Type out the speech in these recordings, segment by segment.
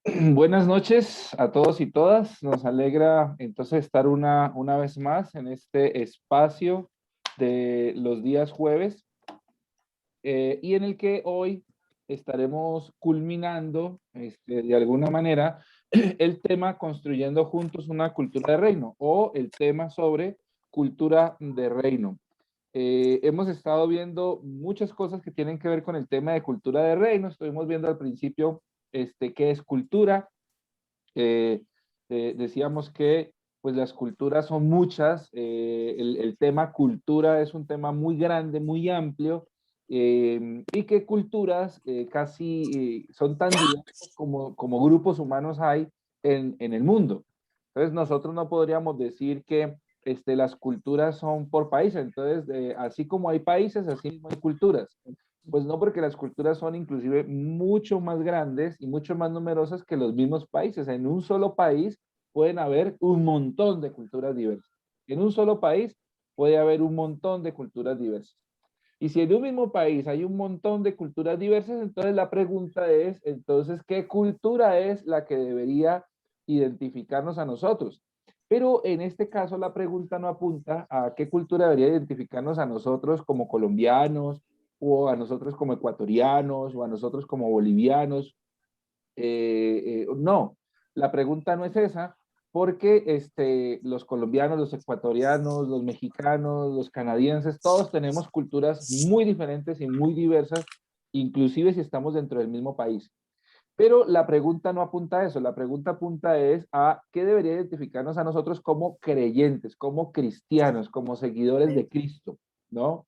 Buenas noches a todos y todas. Nos alegra entonces estar una vez más en este espacio de los días jueves y en el que hoy estaremos culminando de alguna manera el tema construyendo juntos una cultura de reino o el tema sobre cultura de reino. Hemos estado viendo muchas cosas que tienen que ver con el tema de cultura de reino. Estuvimos viendo al principio qué es cultura. Eh, Decíamos que pues las culturas son muchas, el tema cultura es un tema muy grande, muy amplio, y que culturas casi son tan diversas como grupos humanos hay en el mundo. Entonces nosotros no podríamos decir que las culturas son por países, entonces así como hay países, así mismo hay culturas. Pues no, porque las culturas son inclusive mucho más grandes y mucho más numerosas que los mismos países. En un solo país pueden haber un montón de culturas diversas. En un solo país puede haber un montón de culturas diversas. Y si en un mismo país hay un montón de culturas diversas, entonces la pregunta es, entonces, ¿qué cultura es la que debería identificarnos a nosotros? Pero en este caso la pregunta no apunta a qué cultura debería identificarnos a nosotros como colombianos, o a nosotros como ecuatorianos, o a nosotros como bolivianos. No, la pregunta no es esa, porque los colombianos, los ecuatorianos, los mexicanos, los canadienses, todos tenemos culturas muy diferentes y muy diversas, inclusive si estamos dentro del mismo país. Pero la pregunta no apunta a eso, la pregunta apunta es a qué debería identificarnos a nosotros como creyentes, como cristianos, como seguidores de Cristo, ¿no?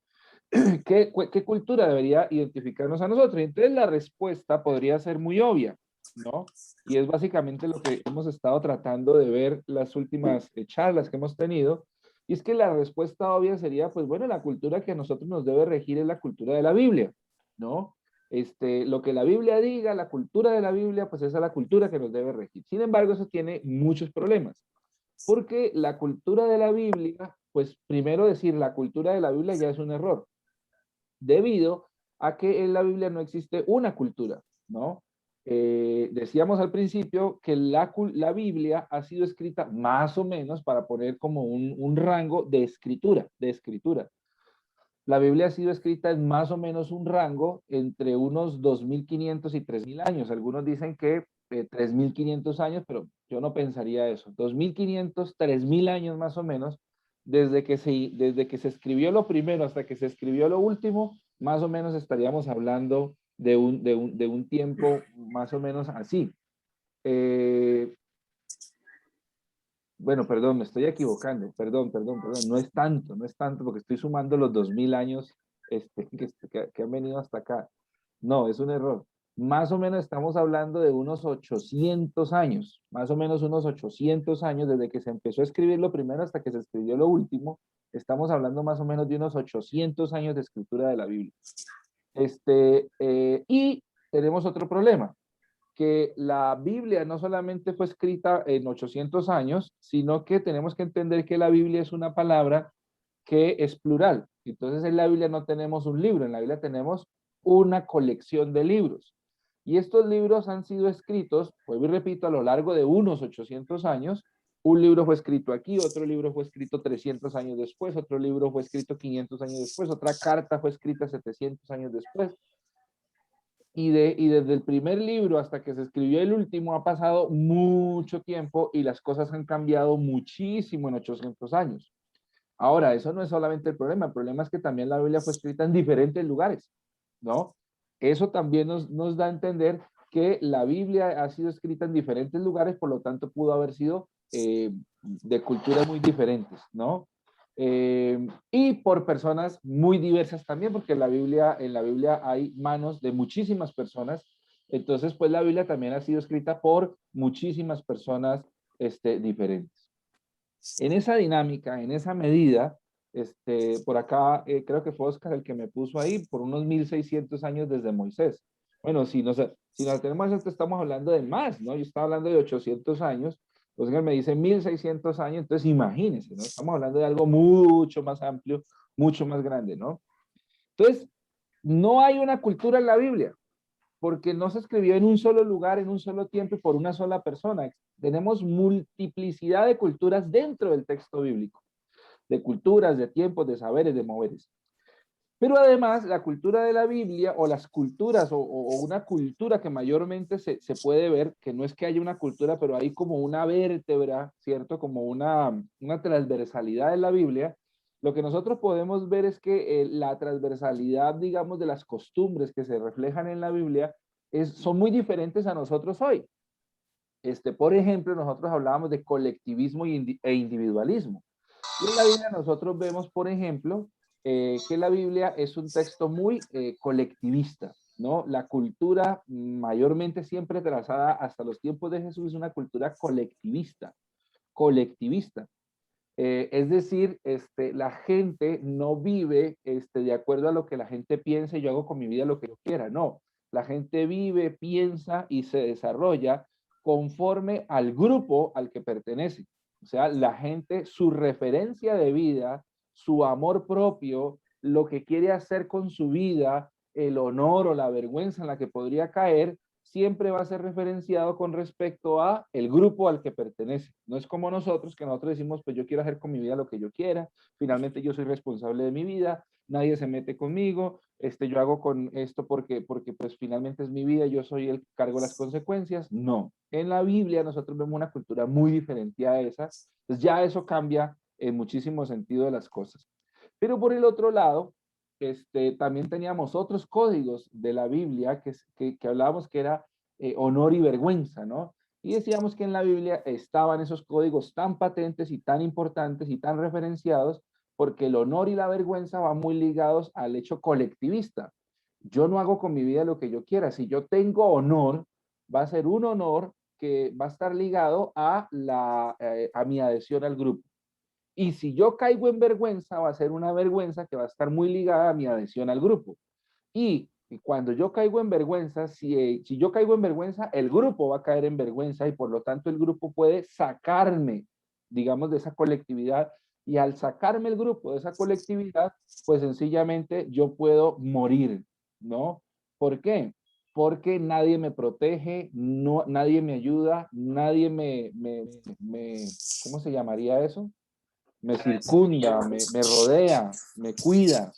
¿Qué cultura debería identificarnos a nosotros? Y entonces la respuesta podría ser muy obvia, ¿no? Y es básicamente lo que hemos estado tratando de ver las últimas charlas que hemos tenido. Y es que la respuesta obvia sería, pues bueno, la cultura que a nosotros nos debe regir es la cultura de la Biblia, ¿no? Lo que la Biblia diga, la cultura de la Biblia, pues esa es la cultura que nos debe regir. Sin embargo, eso tiene muchos problemas, porque la cultura de la Biblia, pues primero decir la cultura de la Biblia ya es un error, debido a que en la Biblia no existe una cultura, ¿no? Decíamos al principio que la Biblia ha sido escrita más o menos para poner como un rango de escritura, de escritura. La Biblia ha sido escrita en más o menos un rango entre unos 2500 y 3000 años. Algunos dicen que 3500 años, pero yo no pensaría eso. 2500, 3000 años más o menos, desde que se escribió lo primero hasta que se escribió lo último, más o menos estaríamos hablando de un tiempo más o menos así. Eh, bueno, perdón, me estoy equivocando, perdón, no es tanto, no es tanto, porque estoy sumando los 2000 años que han venido hasta acá. No, es un error. Más o menos estamos hablando de unos 800 años, más o menos unos 800 años, desde que se empezó a escribir lo primero hasta que se escribió lo último, estamos hablando más o menos de unos 800 años de escritura de la Biblia. Y tenemos otro problema, que la Biblia no solamente fue escrita en 800 años, sino que tenemos que entender que la Biblia es una palabra que es plural. Entonces en la Biblia no tenemos un libro, en la Biblia tenemos una colección de libros. Y estos libros han sido escritos, vuelvo y repito, a lo largo de unos 800 años. Un libro fue escrito aquí, otro libro fue escrito 300 años después, otro libro fue escrito 500 años después, otra carta fue escrita 700 años después. Y desde el primer libro hasta que se escribió el último ha pasado mucho tiempo y las cosas han cambiado muchísimo en 800 años. Ahora, eso no es solamente el problema es que también la Biblia fue escrita en diferentes lugares, ¿no? Eso también nos da a entender que la Biblia ha sido escrita en diferentes lugares, por lo tanto pudo haber sido de culturas muy diferentes, ¿no? Y por personas muy diversas también, porque en la Biblia hay manos de muchísimas personas, entonces pues la Biblia también ha sido escrita por muchísimas personas diferentes. En esa dinámica, en esa medida, por acá creo que fue Oscar el que me puso ahí, por unos 1600 años desde Moisés. Bueno, si nos tenemos esto, estamos hablando de más, ¿no? Yo estaba hablando de 800 años, Oscar me dice 1600 años, entonces imagínense, ¿no? Estamos hablando de algo mucho más amplio, mucho más grande, ¿no? Entonces, no hay una cultura en la Biblia. porque no se escribió en un solo lugar, en un solo tiempo y por una sola persona. Tenemos multiplicidad de culturas dentro del texto bíblico, de culturas, de tiempos, de saberes, de moveres. Pero además, la cultura de la Biblia o las culturas o una cultura que mayormente se puede ver, que no es que haya una cultura, pero hay como una vértebra, ¿cierto? Como una transversalidad en la Biblia. Lo que nosotros podemos ver es que la transversalidad, digamos, de las costumbres que se reflejan en la Biblia son muy diferentes a nosotros hoy. Por ejemplo, nosotros hablábamos de colectivismo e individualismo. Y en la Biblia nosotros vemos, por ejemplo, que la Biblia es un texto muy colectivista, ¿no? La cultura mayormente siempre trazada hasta los tiempos de Jesús es una cultura colectivista, colectivista. Es decir, la gente no vive de acuerdo a lo que la gente piensa y yo hago con mi vida lo que yo quiera, no. La gente vive, piensa y se desarrolla conforme al grupo al que pertenece. O sea, la gente, su referencia de vida, su amor propio, lo que quiere hacer con su vida, el honor o la vergüenza en la que podría caer, siempre va a ser referenciado con respecto a el grupo al que pertenece. No es como nosotros, que nosotros decimos, pues yo quiero hacer con mi vida lo que yo quiera, finalmente yo soy responsable de mi vida, nadie se mete conmigo, yo hago con esto porque pues finalmente es mi vida, yo soy el que cargo las consecuencias. No, en la Biblia nosotros vemos una cultura muy diferente a esa, pues ya eso cambia en muchísimo sentido de las cosas. Pero por el otro lado, también teníamos otros códigos de la Biblia que hablábamos que era honor y vergüenza, ¿no? Y decíamos que en la Biblia estaban esos códigos tan patentes y tan importantes y tan referenciados porque el honor y la vergüenza van muy ligados al hecho colectivista. Yo no hago con mi vida lo que yo quiera. Si yo tengo honor, va a ser un honor que va a estar ligado a mi adhesión al grupo. Y si yo caigo en vergüenza, va a ser una vergüenza que va a estar muy ligada a mi adhesión al grupo. Y cuando yo caigo en vergüenza, si yo caigo en vergüenza, el grupo va a caer en vergüenza y por lo tanto el grupo puede sacarme, digamos, de esa colectividad. Y al sacarme el grupo de esa colectividad, pues sencillamente yo puedo morir, ¿no? ¿Por qué? Porque nadie me protege, no, nadie me ayuda, nadie ¿cómo se llamaría eso? Me circunda, me rodea, me cuida,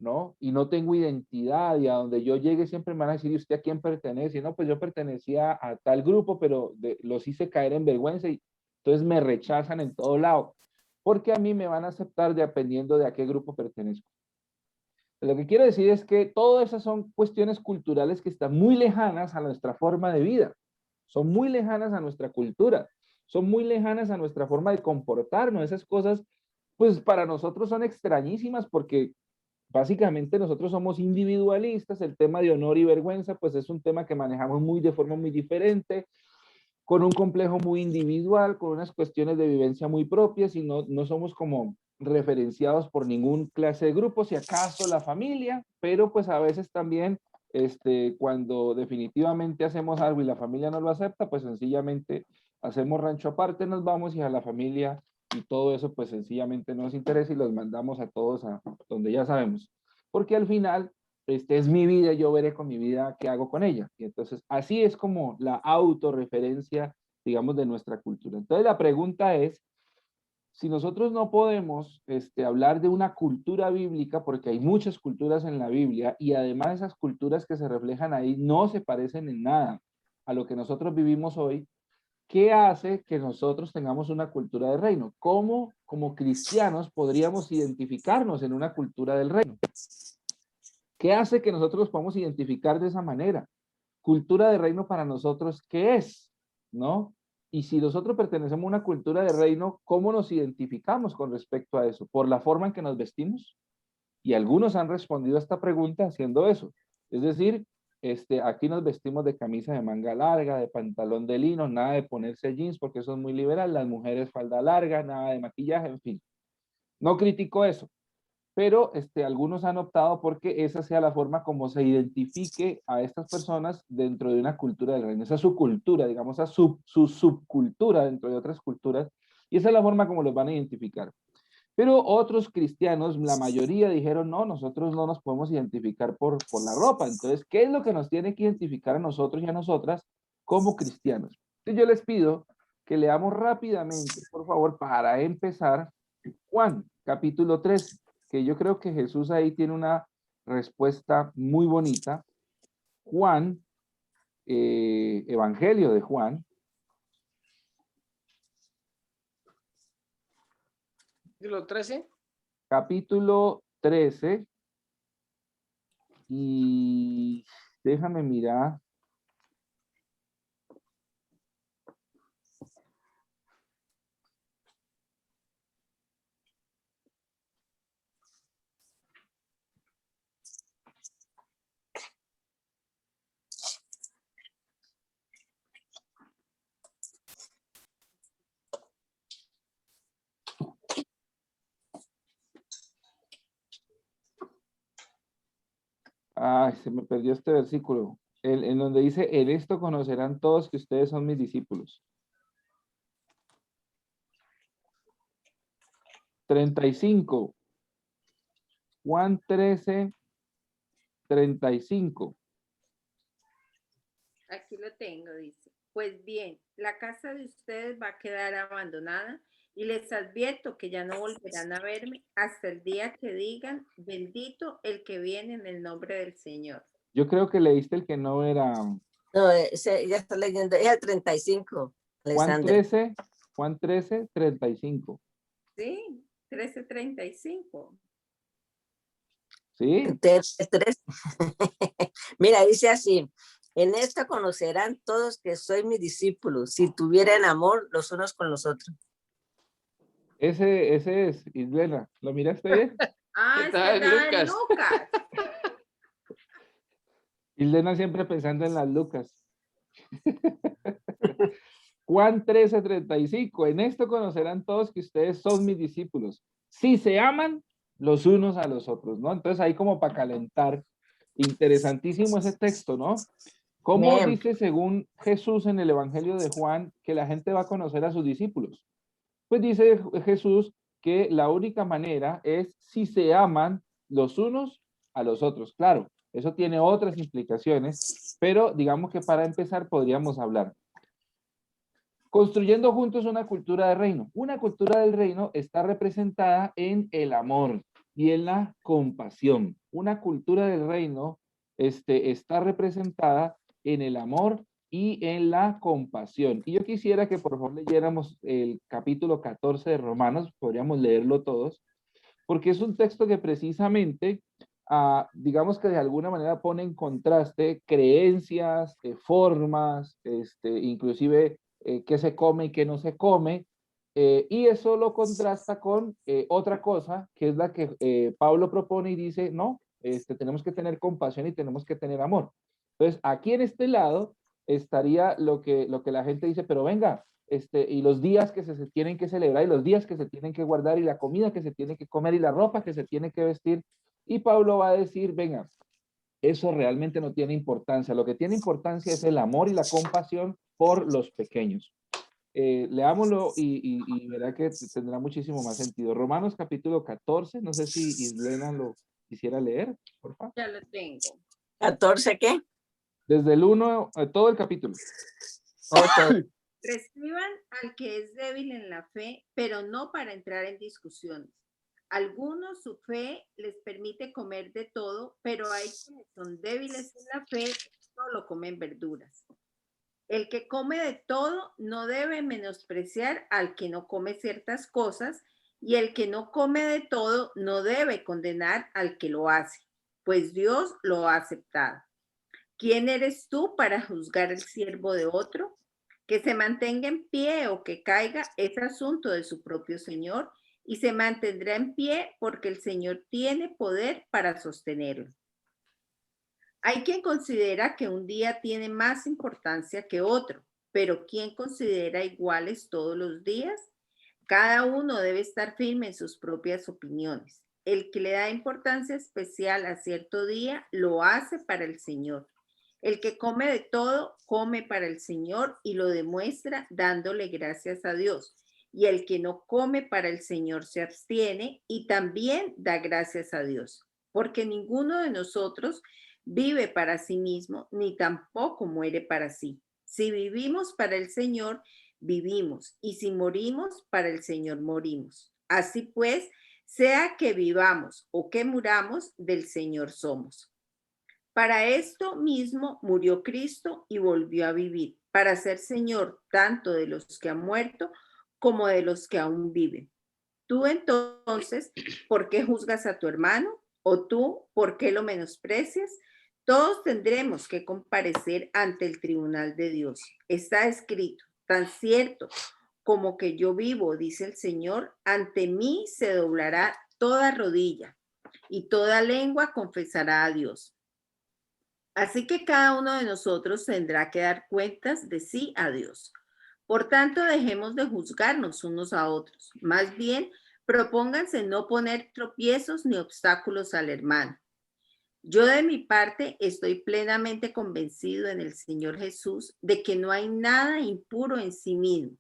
¿no? Y no tengo identidad y a donde yo llegue siempre me van a decir, ¿y usted a quién pertenece? Y no, pues yo pertenecía a tal grupo, pero los hice caer en vergüenza y entonces me rechazan en todo lado, porque a mí me van a aceptar dependiendo de a qué grupo pertenezco. Lo que quiero decir es que todas esas son cuestiones culturales que están muy lejanas a nuestra forma de vida, son muy lejanas a nuestra cultura, son muy lejanas a nuestra forma de comportarnos. Esas cosas, pues para nosotros son extrañísimas porque básicamente nosotros somos individualistas. El tema de honor y vergüenza, pues es un tema que manejamos de forma muy diferente, con un complejo muy individual, con unas cuestiones de vivencia muy propias y no somos como referenciados por ningún clase de grupo, si acaso la familia, pero pues a veces también cuando definitivamente hacemos algo y la familia no lo acepta, pues sencillamente hacemos rancho aparte, nos vamos y a la familia y todo eso pues sencillamente no nos interesa y los mandamos a todos a donde ya sabemos. Porque al final es mi vida, yo veré con mi vida qué hago con ella. Y entonces, así es como la autorreferencia, digamos, de nuestra cultura. Entonces, la pregunta es, si nosotros no podemos hablar de una cultura bíblica, porque hay muchas culturas en la Biblia, y además esas culturas que se reflejan ahí no se parecen en nada a lo que nosotros vivimos hoy, ¿qué hace que nosotros tengamos una cultura del reino? ¿Cómo, como cristianos, podríamos identificarnos en una cultura del reino? ¿Qué hace que nosotros nos podamos identificar de esa manera? Cultura de reino para nosotros, ¿qué es? ¿No? Y si nosotros pertenecemos a una cultura de reino, ¿cómo nos identificamos con respecto a eso? ¿Por la forma en que nos vestimos? Y algunos han respondido a esta pregunta haciendo eso. Es decir, aquí nos vestimos de camisa de manga larga, de pantalón de lino, nada de ponerse jeans porque eso es muy liberal, las mujeres falda larga, nada de maquillaje, en fin. No critico eso, pero algunos han optado porque esa sea la forma como se identifique a estas personas dentro de una cultura del reino. Esa es su cultura, digamos, su subcultura dentro de otras culturas, y esa es la forma como los van a identificar. Pero otros cristianos, la mayoría dijeron, no, nosotros no nos podemos identificar por la ropa. Entonces, ¿qué es lo que nos tiene que identificar a nosotros y a nosotras como cristianos? Entonces, yo les pido que leamos rápidamente, por favor, para empezar, Juan, capítulo 3, que yo creo que Jesús ahí tiene una respuesta muy bonita. Juan, Evangelio de Juan, Capítulo 13. capítulo 13, y déjame mirar. Ay, se me perdió este versículo. En donde dice, en esto conocerán todos que ustedes son mis discípulos. 35. Juan 13, 35. Aquí lo tengo, dice. Pues bien, la casa de ustedes va a quedar abandonada y les advierto que ya no volverán a verme hasta el día que digan, bendito el que viene en el nombre del Señor. Yo creo que leíste el que no era No, ya está leyendo, es el 35, Juan Alexander. 13, Juan 13, 35. Sí, 13:35. ¿Sí? 3. Mira, dice así, en esta conocerán todos que soy mis discípulos, si tuvieran amor los unos con los otros. Ese es, Islena. ¿Lo miraste bien? Ah, Está en estaba en Lucas. Lucas. Islena siempre pensando en las Lucas. Juan 13, 35. En esto conocerán todos que ustedes son mis discípulos, si se aman los unos a los otros, ¿no? Entonces ahí como para calentar, interesantísimo ese texto, ¿no? ¿Cómo Bien. dice según Jesús en el Evangelio de Juan que la gente va a conocer a sus discípulos? Pues dice Jesús que la única manera es si se aman los unos a los otros. Claro, eso tiene otras implicaciones, pero digamos que para empezar podríamos hablar. Construyendo juntos una cultura de reino. Una cultura del reino está representada en el amor y en la compasión. Una cultura del reino está representada en el amor y en la compasión. Y yo quisiera que por favor leyéramos el capítulo 14 de Romanos, podríamos leerlo todos, porque es un texto que precisamente, digamos que de alguna manera pone en contraste creencias, formas, inclusive qué se come y qué no se come, y eso lo contrasta con otra cosa, que es la que Pablo propone y dice, no, tenemos que tener compasión y tenemos que tener amor. Entonces, aquí en este lado estaría lo que la gente dice, pero venga, y los días que se tienen que celebrar y los días que se tienen que guardar y la comida que se tiene que comer y la ropa que se tiene que vestir. Y Pablo va a decir, venga, eso realmente no tiene importancia. Lo que tiene importancia es el amor y la compasión por los pequeños. Leámoslo y verá que tendrá muchísimo más sentido. Romanos capítulo 14, no sé si Islena lo quisiera leer, por favor. Ya lo tengo. 14, ¿qué? Desde el 1, todo el capítulo. Reciban al que es débil en la fe, pero no para entrar en discusiones. Algunos su fe les permite comer de todo, pero hay quienes son débiles en la fe y solo comen verduras. El que come de todo no debe menospreciar al que no come ciertas cosas, y el que no come de todo no debe condenar al que lo hace, pues Dios lo ha aceptado. ¿Quién eres tú para juzgar el siervo de otro? Que se mantenga en pie o que caiga es asunto de su propio Señor, y se mantendrá en pie porque el Señor tiene poder para sostenerlo. Hay quien considera que un día tiene más importancia que otro, pero ¿quién considera iguales todos los días? Cada uno debe estar firme en sus propias opiniones. El que le da importancia especial a cierto día lo hace para el Señor. El que come de todo, come para el Señor y lo demuestra dándole gracias a Dios. y el que no come para el Señor se abstiene y también da gracias a Dios, porque ninguno de nosotros vive para sí mismo, ni tampoco muere para sí. Si vivimos para el Señor, vivimos, y si morimos, para el Señor morimos. Así pues, sea que vivamos o que muramos, del Señor somos. Para esto mismo murió Cristo y volvió a vivir, para ser Señor tanto de los que han muerto como de los que aún viven. Tú entonces, ¿por qué juzgas a tu hermano? ¿O tú, por qué lo menosprecias? Todos tendremos que comparecer ante el tribunal de Dios. Está escrito, tan cierto como que yo vivo, dice el Señor, ante mí se doblará toda rodilla y toda lengua confesará a Dios. Así que cada uno de nosotros tendrá que dar cuentas de sí a Dios. Por tanto, dejemos de juzgarnos unos a otros. Más bien, propónganse no poner tropiezos ni obstáculos al hermano. Yo de mi parte estoy plenamente convencido en el Señor Jesús de que no hay nada impuro en sí mismo.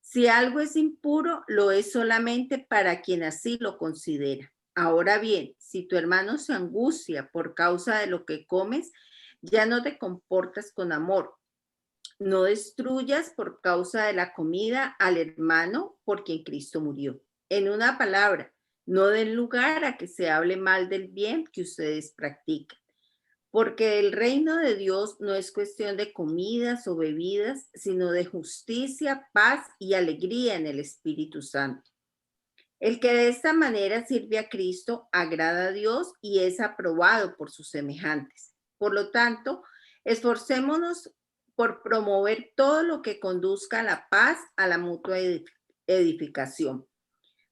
Si algo es impuro, lo es solamente para quien así lo considera. Ahora bien, si tu hermano se angustia por causa de lo que comes, ya no te comportas con amor. No destruyas por causa de la comida al hermano por quien Cristo murió. En una palabra, no den lugar a que se hable mal del bien que ustedes practican. Porque el reino de Dios no es cuestión de comidas o bebidas, sino de justicia, paz y alegría en el Espíritu Santo. El que de esta manera sirve a Cristo agrada a Dios y es aprobado por sus semejantes. Por lo tanto, esforcémonos por promover todo lo que conduzca a la paz, a la mutua edificación.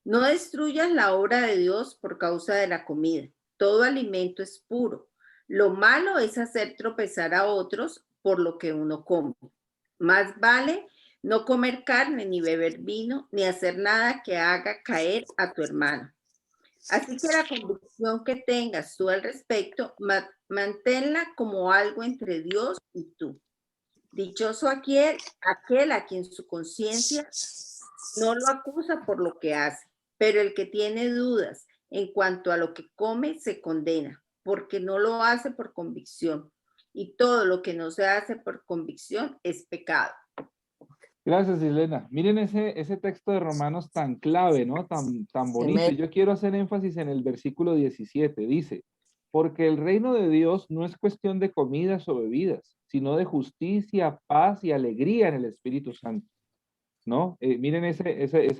No destruyas la obra de Dios por causa de la comida. Todo alimento es puro. Lo malo es hacer tropezar a otros por lo que uno come. Más vale no comer carne, ni beber vino, ni hacer nada que haga caer a tu hermano. Así que la convicción que tengas tú al respecto, manténla como algo entre Dios y tú. Dichoso aquel a quien su conciencia no lo acusa por lo que hace, pero el que tiene dudas en cuanto a lo que come se condena, porque no lo hace por convicción. Y todo lo que no se hace por convicción es pecado. Gracias, Elena. Miren ese texto de Romanos tan clave, ¿no? Tan bonito. Y yo quiero hacer énfasis en el versículo 17. Dice, porque el reino de Dios no es cuestión de comidas o bebidas, sino de justicia, paz y alegría en el Espíritu Santo, ¿no? Miren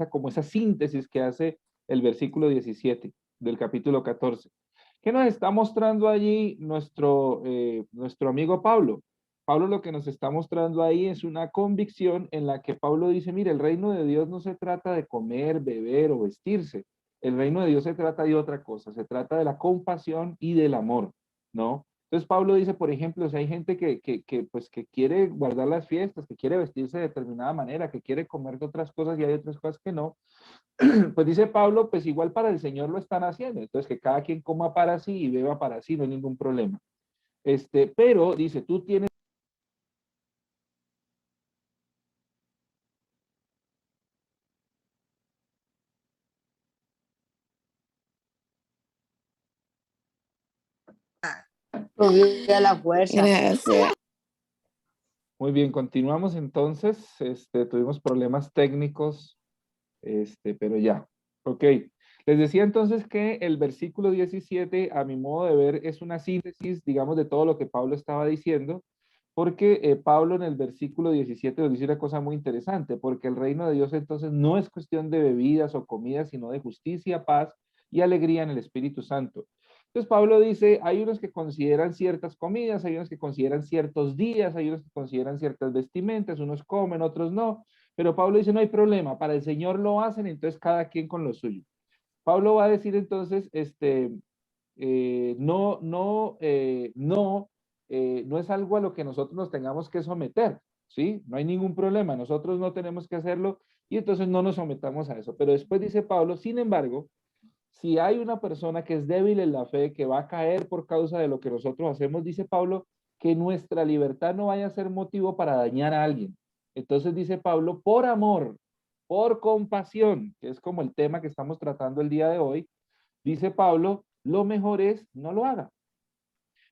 como esa síntesis que hace el versículo 17 del capítulo 14. ¿Qué nos está mostrando allí nuestro amigo Pablo? Pablo lo que nos está mostrando ahí es una convicción en la que Pablo dice, mire, el reino de Dios no se trata de comer, beber o vestirse. El reino de Dios se trata de otra cosa, se trata de la compasión y del amor, ¿no? Entonces Pablo dice, por ejemplo, si hay gente pues, que quiere guardar las fiestas, que quiere vestirse de determinada manera, que quiere comer de otras cosas y hay otras cosas que no, pues dice Pablo, pues igual para el Señor lo están haciendo. Entonces que cada quien coma para sí y beba para sí, no hay ningún problema. Pero dice, tú tienes Rubio a la fuerza. Gracias. Muy bien, continuamos entonces. Tuvimos problemas técnicos, pero ya. Ok. Les decía entonces que el versículo 17, a mi modo de ver, es una síntesis, digamos, de todo lo que Pablo estaba diciendo, porque Pablo en el versículo 17 nos dice una cosa muy interesante, porque el reino de Dios entonces no es cuestión de bebidas o comidas, sino de justicia, paz y alegría en el Espíritu Santo. Entonces Pablo dice, hay unos que consideran ciertas comidas, hay unos que consideran ciertos días, hay unos que consideran ciertas vestimentas, unos comen, otros no, pero Pablo dice, no hay problema, para el Señor lo hacen, entonces cada quien con lo suyo. Pablo va a decir entonces, no es algo a lo que nosotros nos tengamos que someter, ¿sí? No hay ningún problema, nosotros no tenemos que hacerlo y entonces no nos sometamos a eso. Pero después dice Pablo, sin embargo, si hay una persona que es débil en la fe, que va a caer por causa de lo que nosotros hacemos, dice Pablo, que nuestra libertad no vaya a ser motivo para dañar a alguien. Entonces dice Pablo, por compasión, que es como el tema que estamos tratando el día de hoy, dice Pablo, lo mejor es no lo haga.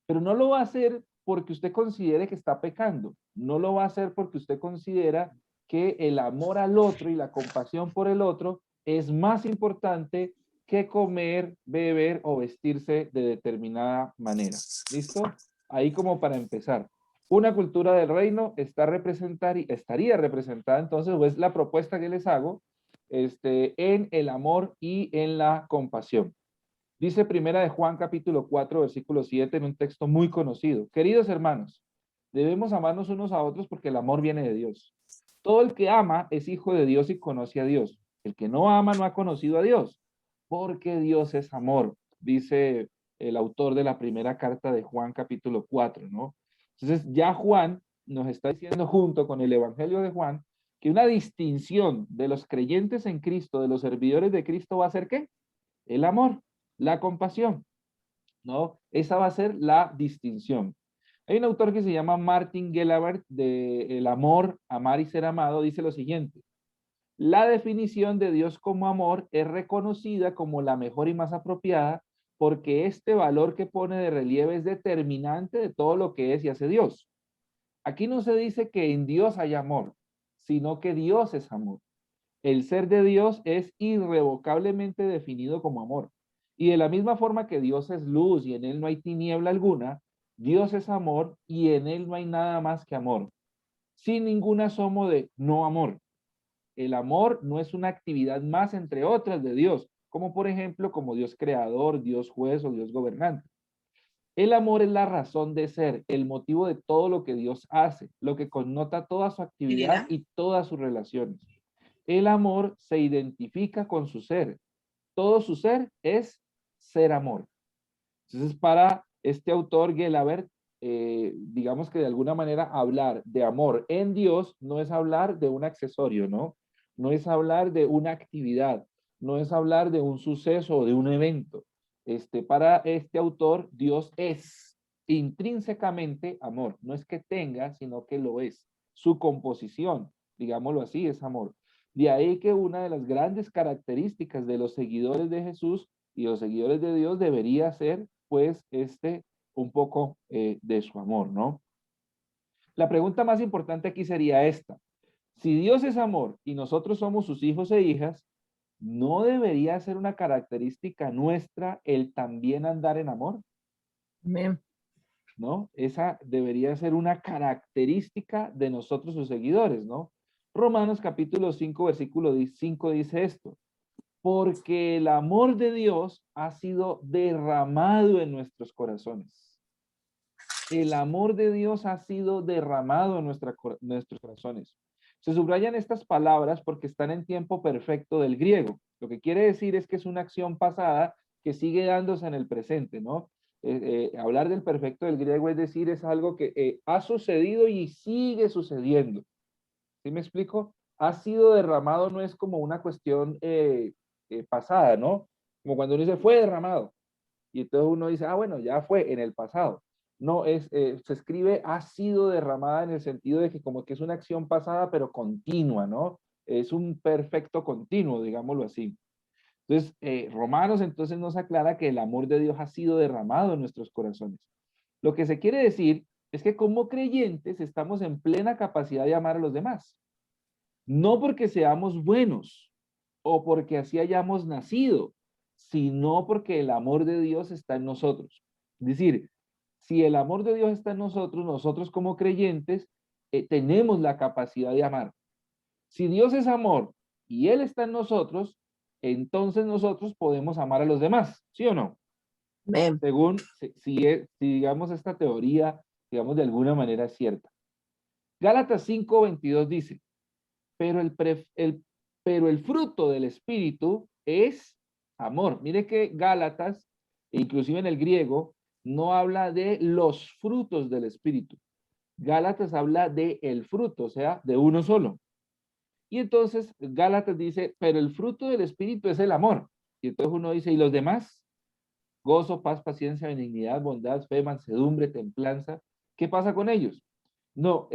Pero no lo va a hacer porque usted considere que está pecando. No lo va a hacer porque usted considera que el amor al otro y la compasión por el otro es más importante que comer, beber o vestirse de determinada manera. ¿Listo? Ahí como para empezar. Una cultura del reino estaría representada entonces, o es la propuesta que les hago, en el amor y en la compasión. Dice primera de Juan capítulo 4 versículo 7 en un texto muy conocido. Queridos hermanos, debemos amarnos unos a otros porque el amor viene de Dios. Todo el que ama es hijo de Dios y conoce a Dios. El que no ama no ha conocido a Dios, porque Dios es amor, dice el autor de la primera carta de Juan capítulo 4, ¿no? Entonces ya Juan nos está diciendo junto con el Evangelio de Juan que una distinción de los creyentes en Cristo, de los servidores de Cristo, va a ser ¿qué? El amor, la compasión, ¿no? Esa va a ser la distinción. Hay un autor que se llama Martin Gelabert de El amor, amar y ser amado, dice lo siguiente. La definición de Dios como amor es reconocida como la mejor y más apropiada porque este valor que pone de relieve es determinante de todo lo que es y hace Dios. Aquí no se dice que en Dios hay amor, sino que Dios es amor. El ser de Dios es irrevocablemente definido como amor. Y de la misma forma que Dios es luz y en él no hay tiniebla alguna, Dios es amor y en él no hay nada más que amor. Sin ningún asomo de no amor. El amor no es una actividad más entre otras de Dios, como por ejemplo como Dios creador, Dios juez o Dios gobernante. El amor es la razón de ser, el motivo de todo lo que Dios hace, lo que connota toda su actividad y todas sus relaciones. El amor se identifica con su ser. Todo su ser es ser amor. Entonces, para este autor Gelabert, digamos que de alguna manera hablar de amor en Dios no es hablar de un accesorio, ¿no? No es hablar de una actividad, no es hablar de un suceso o de un evento. Para este autor, Dios es intrínsecamente amor. No es que tenga, sino que lo es. Su composición, digámoslo así, es amor. De ahí que una de las grandes características de los seguidores de Jesús y los seguidores de Dios debería ser, pues, un poco de su amor, ¿no? La pregunta más importante aquí sería esta. Si Dios es amor y nosotros somos sus hijos e hijas, ¿no debería ser una característica nuestra el también andar en amor? Amén. ¿No? Esa debería ser una característica de nosotros sus seguidores, ¿no? Romanos capítulo 5, versículo 5 dice esto. Porque el amor de Dios ha sido derramado en nuestros corazones. El amor de Dios ha sido derramado en nuestros corazones. Se subrayan estas palabras porque están en tiempo perfecto del griego. Lo que quiere decir es que es una acción pasada que sigue dándose en el presente, ¿no? Hablar del perfecto del griego es decir, es algo que ha sucedido y sigue sucediendo. ¿Sí me explico? Ha sido derramado no es como una cuestión pasada, ¿no? Como cuando uno dice fue derramado. Y entonces uno dice, ah, bueno, ya fue en el pasado. No, se escribe ha sido derramada en el sentido de que como que es una acción pasada, pero continua, ¿no? Es un perfecto continuo, digámoslo así. Entonces, Romanos entonces nos aclara que el amor de Dios ha sido derramado en nuestros corazones. Lo que se quiere decir es que como creyentes estamos en plena capacidad de amar a los demás. No porque seamos buenos o porque así hayamos nacido, sino porque el amor de Dios está en nosotros. Es decir, si el amor de Dios está en nosotros, nosotros como creyentes tenemos la capacidad de amar. Si Dios es amor y Él está en nosotros, entonces nosotros podemos amar a los demás, ¿sí o no? Amén. Según, si digamos esta teoría, digamos de alguna manera es cierta. Gálatas 5:22 dice, pero el fruto del Espíritu es amor. Mire que Gálatas, inclusive en el griego, no habla de los frutos del Espíritu. Gálatas habla de el fruto, o sea, de uno solo. Y entonces Gálatas dice, pero el fruto del Espíritu es el amor. Y entonces uno dice, ¿y los demás? Gozo, paz, paciencia, benignidad, bondad, fe, mansedumbre, templanza. ¿Qué pasa con ellos? No,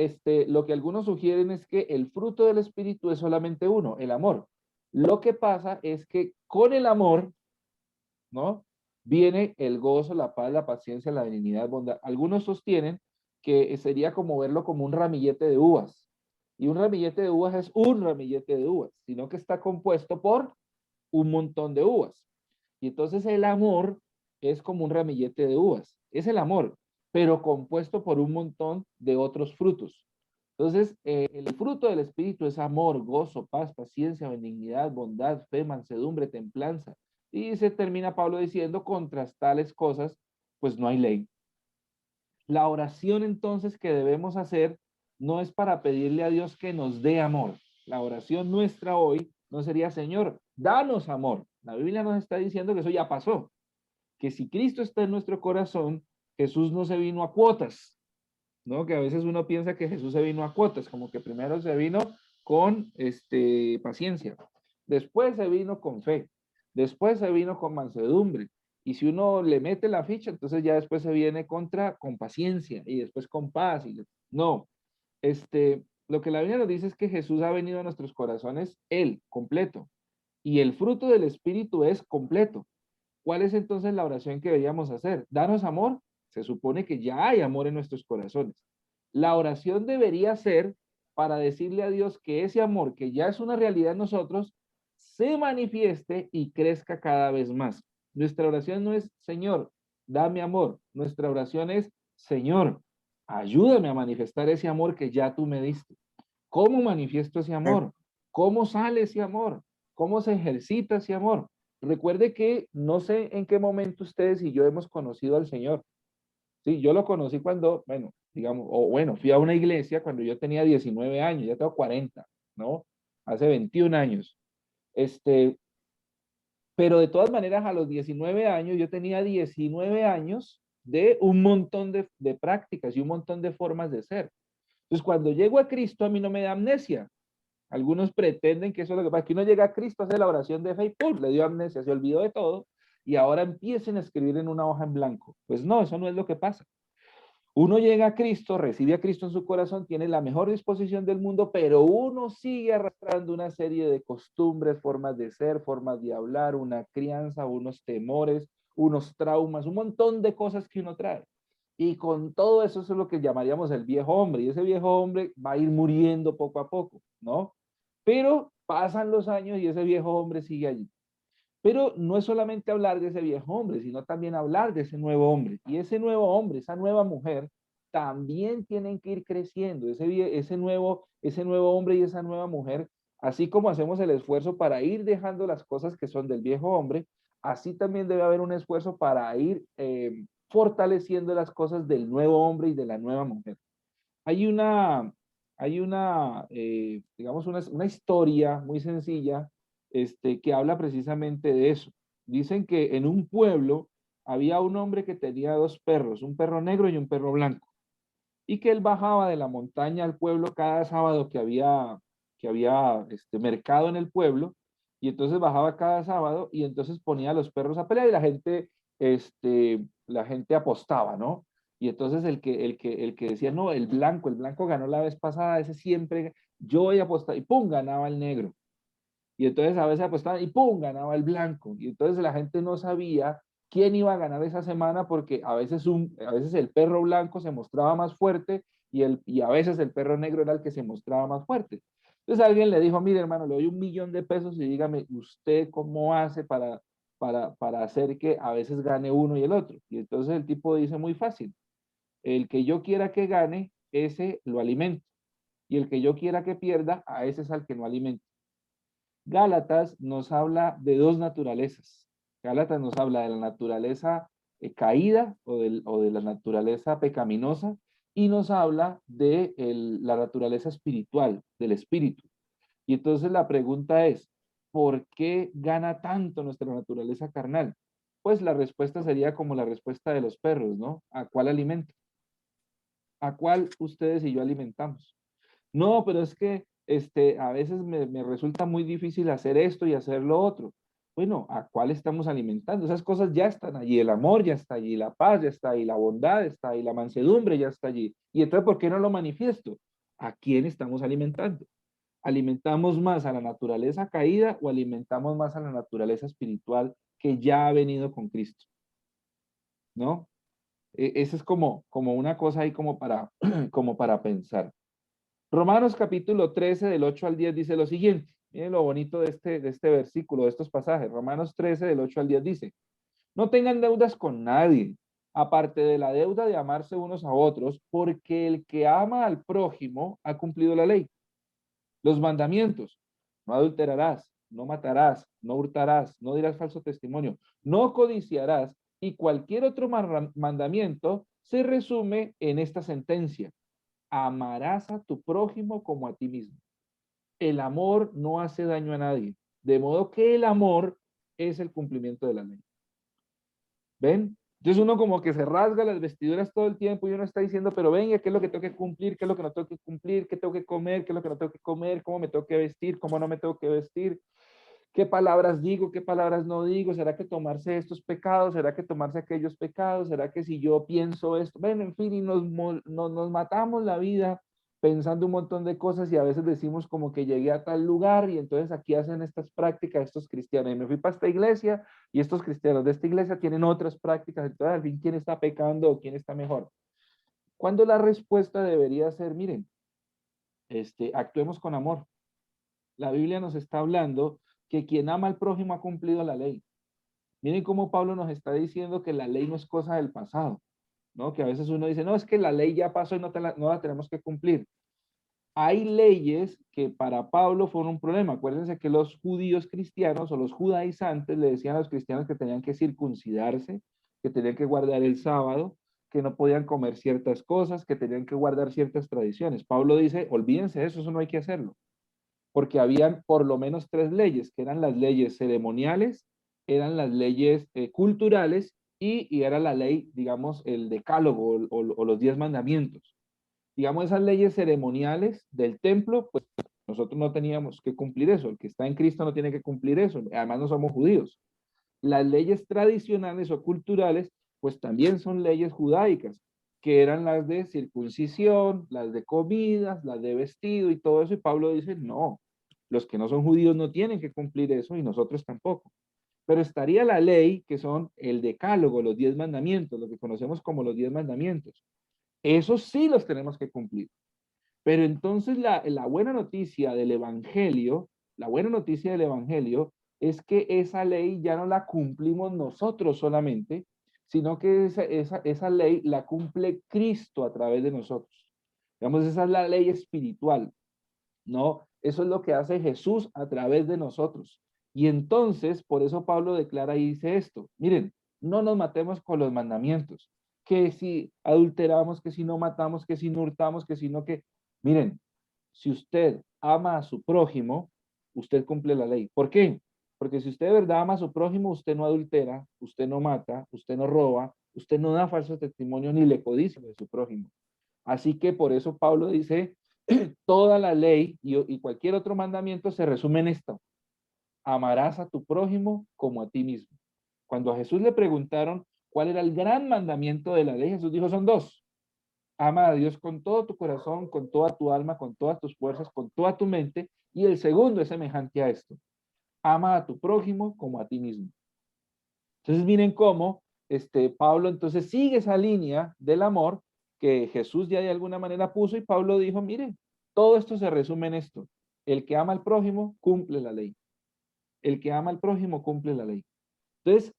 lo que algunos sugieren es que el fruto del Espíritu es solamente uno, el amor. Lo que pasa es que con el amor, ¿no? Viene el gozo, la paz, la paciencia, la benignidad, bondad. Algunos sostienen que sería como verlo como un ramillete de uvas. Y un ramillete de uvas es un ramillete de uvas, sino que está compuesto por un montón de uvas. Y entonces el amor es como un ramillete de uvas. Es el amor, pero compuesto por un montón de otros frutos. Entonces, el fruto del Espíritu es amor, gozo, paz, paciencia, benignidad, bondad, fe, mansedumbre, templanza. Y se termina Pablo diciendo, contra tales cosas, pues no hay ley. La oración entonces que debemos hacer no es para pedirle a Dios que nos dé amor. La oración nuestra hoy no sería, Señor, danos amor. La Biblia nos está diciendo que eso ya pasó, que si Cristo está en nuestro corazón, Jesús no se vino a cuotas, ¿no? Que a veces uno piensa que Jesús se vino a cuotas, como que primero se vino con paciencia, después se vino con fe, después se vino con mansedumbre, y si uno le mete la ficha, entonces ya después se viene con paciencia, y después con paz, no, lo que la Biblia nos dice es que Jesús ha venido a nuestros corazones, Él, completo, y el fruto del Espíritu es completo. ¿Cuál es entonces la oración que deberíamos hacer? ¿Danos amor? Se supone que ya hay amor en nuestros corazones. La oración debería ser para decirle a Dios que ese amor que ya es una realidad en nosotros se manifieste y crezca cada vez más. Nuestra oración no es, Señor, dame amor. Nuestra oración es, Señor, ayúdame a manifestar ese amor que ya tú me diste. ¿Cómo manifiesto ese amor? ¿Cómo sale ese amor? ¿Cómo se ejercita ese amor? Recuerde que no sé en qué momento ustedes y yo hemos conocido al Señor. Sí, yo lo conocí cuando, bueno, digamos, o bueno, fui a una iglesia cuando yo tenía 19 años, ya tengo 40, ¿no? Hace 21 años. Este, pero de todas maneras, a los 19 años, yo tenía 19 años de un montón de prácticas y un montón de formas de ser. Entonces, cuando llego a Cristo, a mí no me da amnesia. Algunos pretenden que eso es lo que pasa, que uno llega a Cristo, hace la oración de fe y ¡pum! Le dio amnesia, se olvidó de todo y ahora empiecen a escribir en una hoja en blanco. Pues no, eso no es lo que pasa. Uno llega a Cristo, recibe a Cristo en su corazón, tiene la mejor disposición del mundo, pero uno sigue arrastrando una serie de costumbres, formas de ser, formas de hablar, una crianza, unos temores, unos traumas, un montón de cosas que uno trae. Y con todo eso, eso es lo que llamaríamos el viejo hombre. Y ese viejo hombre va a ir muriendo poco a poco, ¿no? Pero pasan los años y ese viejo hombre sigue allí. Pero no es solamente hablar de ese viejo hombre, sino también hablar de ese nuevo hombre. Y ese nuevo hombre, esa nueva mujer, también tienen que ir creciendo. Ese nuevo hombre y esa nueva mujer, así como hacemos el esfuerzo para ir dejando las cosas que son del viejo hombre, así también debe haber un esfuerzo para ir fortaleciendo las cosas del nuevo hombre y de la nueva mujer. Hay una, digamos, una historia muy sencilla, que habla precisamente de eso. Dicen que en un pueblo había un hombre que tenía dos perros, un perro negro y un perro blanco, y que él bajaba de la montaña al pueblo cada sábado que había mercado en el pueblo, y entonces bajaba cada sábado y entonces ponía a los perros a pelear y la gente apostaba, ¿no? Y entonces el que decía, no, el blanco ganó la vez pasada, ese siempre, yo voy a apostar, y pum, ganaba el negro. Y entonces a veces apostaba y pum, ganaba el blanco. Y entonces la gente no sabía quién iba a ganar esa semana porque a veces el perro blanco se mostraba más fuerte y a veces el perro negro era el que se mostraba más fuerte. Entonces alguien le dijo, mire hermano, le doy 1.000.000 de pesos y dígame usted cómo hace para hacer que a veces gane uno y el otro. Y entonces el tipo dice muy fácil, el que yo quiera que gane, ese lo alimento. Y el que yo quiera que pierda, a ese es al que no alimento. Gálatas nos habla de dos naturalezas. Gálatas nos habla de la naturaleza caída o de la naturaleza pecaminosa y nos habla de la naturaleza espiritual, del espíritu. Y entonces la pregunta es, ¿por qué gana tanto nuestra naturaleza carnal? Pues la respuesta sería como la respuesta de los perros, ¿no? ¿A cuál alimento? ¿A cuál ustedes y yo alimentamos? No, pero es que a veces me resulta muy difícil hacer esto y hacer lo otro. Bueno, ¿a cuál estamos alimentando? Esas cosas ya están allí, el amor ya está allí, la paz ya está ahí, la bondad está ahí, la mansedumbre ya está allí. Y entonces, ¿por qué no lo manifiesto? ¿A quién estamos alimentando? ¿Alimentamos más a la naturaleza caída o alimentamos más a la naturaleza espiritual que ya ha venido con Cristo? ¿No? Esa es como una cosa ahí como para, como para pensar. Romanos capítulo 13 del 8 al 10 dice lo siguiente. Miren lo bonito de este versículo, de estos pasajes. Romanos 13 del 8 al 10 dice, no tengan deudas con nadie, aparte de la deuda de amarse unos a otros, porque el que ama al prójimo ha cumplido la ley. Los mandamientos, no adulterarás, no matarás, no hurtarás, no dirás falso testimonio, no codiciarás, y cualquier otro mandamiento se resume en esta sentencia: amarás a tu prójimo como a ti mismo. El amor no hace daño a nadie, de modo que el amor es el cumplimiento de la ley. ¿Ven? Entonces uno como que se rasga las vestiduras todo el tiempo y uno está diciendo, pero venga, ¿qué es lo que tengo que cumplir? ¿Qué es lo que no tengo que cumplir? ¿Qué tengo que comer? ¿Qué es lo que no tengo que comer? ¿Cómo me tengo que vestir? ¿Cómo no me tengo que vestir? ¿Qué palabras digo? ¿Qué palabras no digo? ¿Será que tomarse estos pecados? ¿Será que tomarse aquellos pecados? ¿Será que si yo pienso esto? Bueno, en fin, y nos matamos la vida pensando un montón de cosas y a veces decimos como que llegué a tal lugar y entonces aquí hacen estas prácticas estos cristianos. Y me fui para esta iglesia y estos cristianos de esta iglesia tienen otras prácticas. Entonces, al fin, ¿quién está pecando o quién está mejor? Cuando la respuesta debería ser, miren, actuemos con amor. La Biblia nos está hablando que quien ama al prójimo ha cumplido la ley. Miren cómo Pablo nos está diciendo que la ley no es cosa del pasado, ¿no? Que a veces uno dice, no, es que la ley ya pasó y no la tenemos que cumplir. Hay leyes que para Pablo fueron un problema. Acuérdense que los judíos cristianos o los judaizantes le decían a los cristianos que tenían que circuncidarse, que tenían que guardar el sábado, que no podían comer ciertas cosas, que tenían que guardar ciertas tradiciones. Pablo dice, olvídense de eso, eso no hay que hacerlo, porque habían por lo menos tres leyes, que eran las leyes ceremoniales, eran las leyes culturales y era la ley, digamos, el decálogo o los 10 mandamientos. Digamos, esas leyes ceremoniales del templo, pues nosotros no teníamos que cumplir eso. El que está en Cristo no tiene que cumplir eso. Además, no somos judíos. Las leyes tradicionales o culturales, pues también son leyes judaicas, que eran las de circuncisión, las de comidas, las de vestido y todo eso. Y Pablo dice, no, los que no son judíos no tienen que cumplir eso y nosotros tampoco. Pero estaría la ley, que son el decálogo, los 10 mandamientos, lo que conocemos como los 10 mandamientos. Esos sí los tenemos que cumplir. Pero entonces la buena noticia del Evangelio, la buena noticia del Evangelio es que esa ley ya no la cumplimos nosotros solamente, sino que esa ley la cumple Cristo a través de nosotros. Digamos, esa es la ley espiritual, ¿no? Eso es lo que hace Jesús a través de nosotros. Y entonces, por eso Pablo declara y dice esto, miren, no nos matemos con los mandamientos, que si adulteramos, que si no matamos, que si no hurtamos, que si no que... Miren, si usted ama a su prójimo, usted cumple la ley. ¿Por qué? Porque si usted de verdad ama a su prójimo, usted no adultera, usted no mata, usted no roba, usted no da falso testimonio ni le codicia de su prójimo. Así que por eso Pablo dice, toda la ley y cualquier otro mandamiento se resume en esto: amarás a tu prójimo como a ti mismo. Cuando a Jesús le preguntaron cuál era el gran mandamiento de la ley, Jesús dijo, son dos: ama a Dios con todo tu corazón, con toda tu alma, con todas tus fuerzas, con toda tu mente. Y el segundo es semejante a esto: ama a tu prójimo como a ti mismo. Entonces miren cómo Pablo entonces sigue esa línea del amor que Jesús ya de alguna manera puso, y Pablo dijo, miren, todo esto se resume en esto: el que ama al prójimo cumple la ley. El que ama al prójimo cumple la ley. Entonces,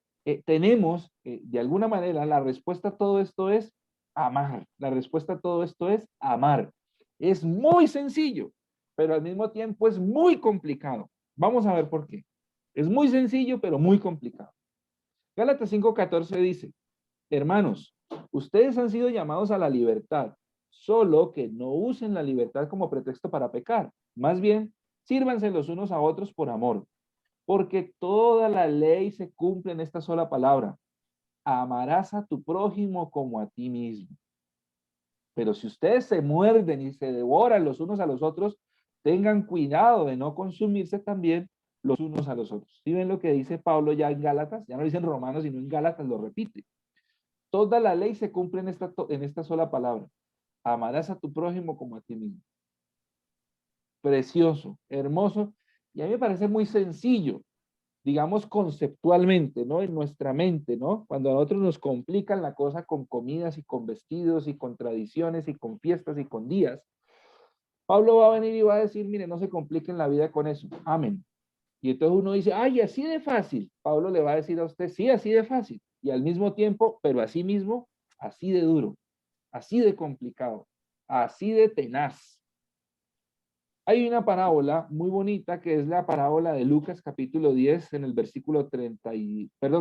tenemos, de alguna manera, la respuesta a todo esto es amar. La respuesta a todo esto es amar. Es muy sencillo, pero al mismo tiempo es muy complicado. Vamos a ver por qué. Es muy sencillo, pero muy complicado. Gálatas 5:14 dice, hermanos, ustedes han sido llamados a la libertad, solo que no usen la libertad como pretexto para pecar. Más bien, sírvanse los unos a otros por amor, porque toda la ley se cumple en esta sola palabra: amarás a tu prójimo como a ti mismo. Pero si ustedes se muerden y se devoran los unos a los otros, tengan cuidado de no consumirse también los unos a los otros. ¿Sí ven lo que dice Pablo ya en Gálatas? Ya no dice en Romanos, sino en Gálatas lo repite. Toda la ley se cumple en esta sola palabra. Amarás a tu prójimo como a ti mismo. Precioso, hermoso, y a mí me parece muy sencillo, digamos conceptualmente, ¿no? En nuestra mente, ¿no? Cuando a nosotros nos complican la cosa con comidas y con vestidos y con tradiciones y con fiestas y con días, Pablo va a venir y va a decir, mire, no se compliquen la vida con eso. Amén. Y entonces uno dice, ay, así de fácil. Pablo le va a decir a usted, sí, así de fácil. Y al mismo tiempo, pero así mismo, así de duro, así de complicado, así de tenaz. Hay una parábola muy bonita que es la parábola de Lucas capítulo 10 en el versículo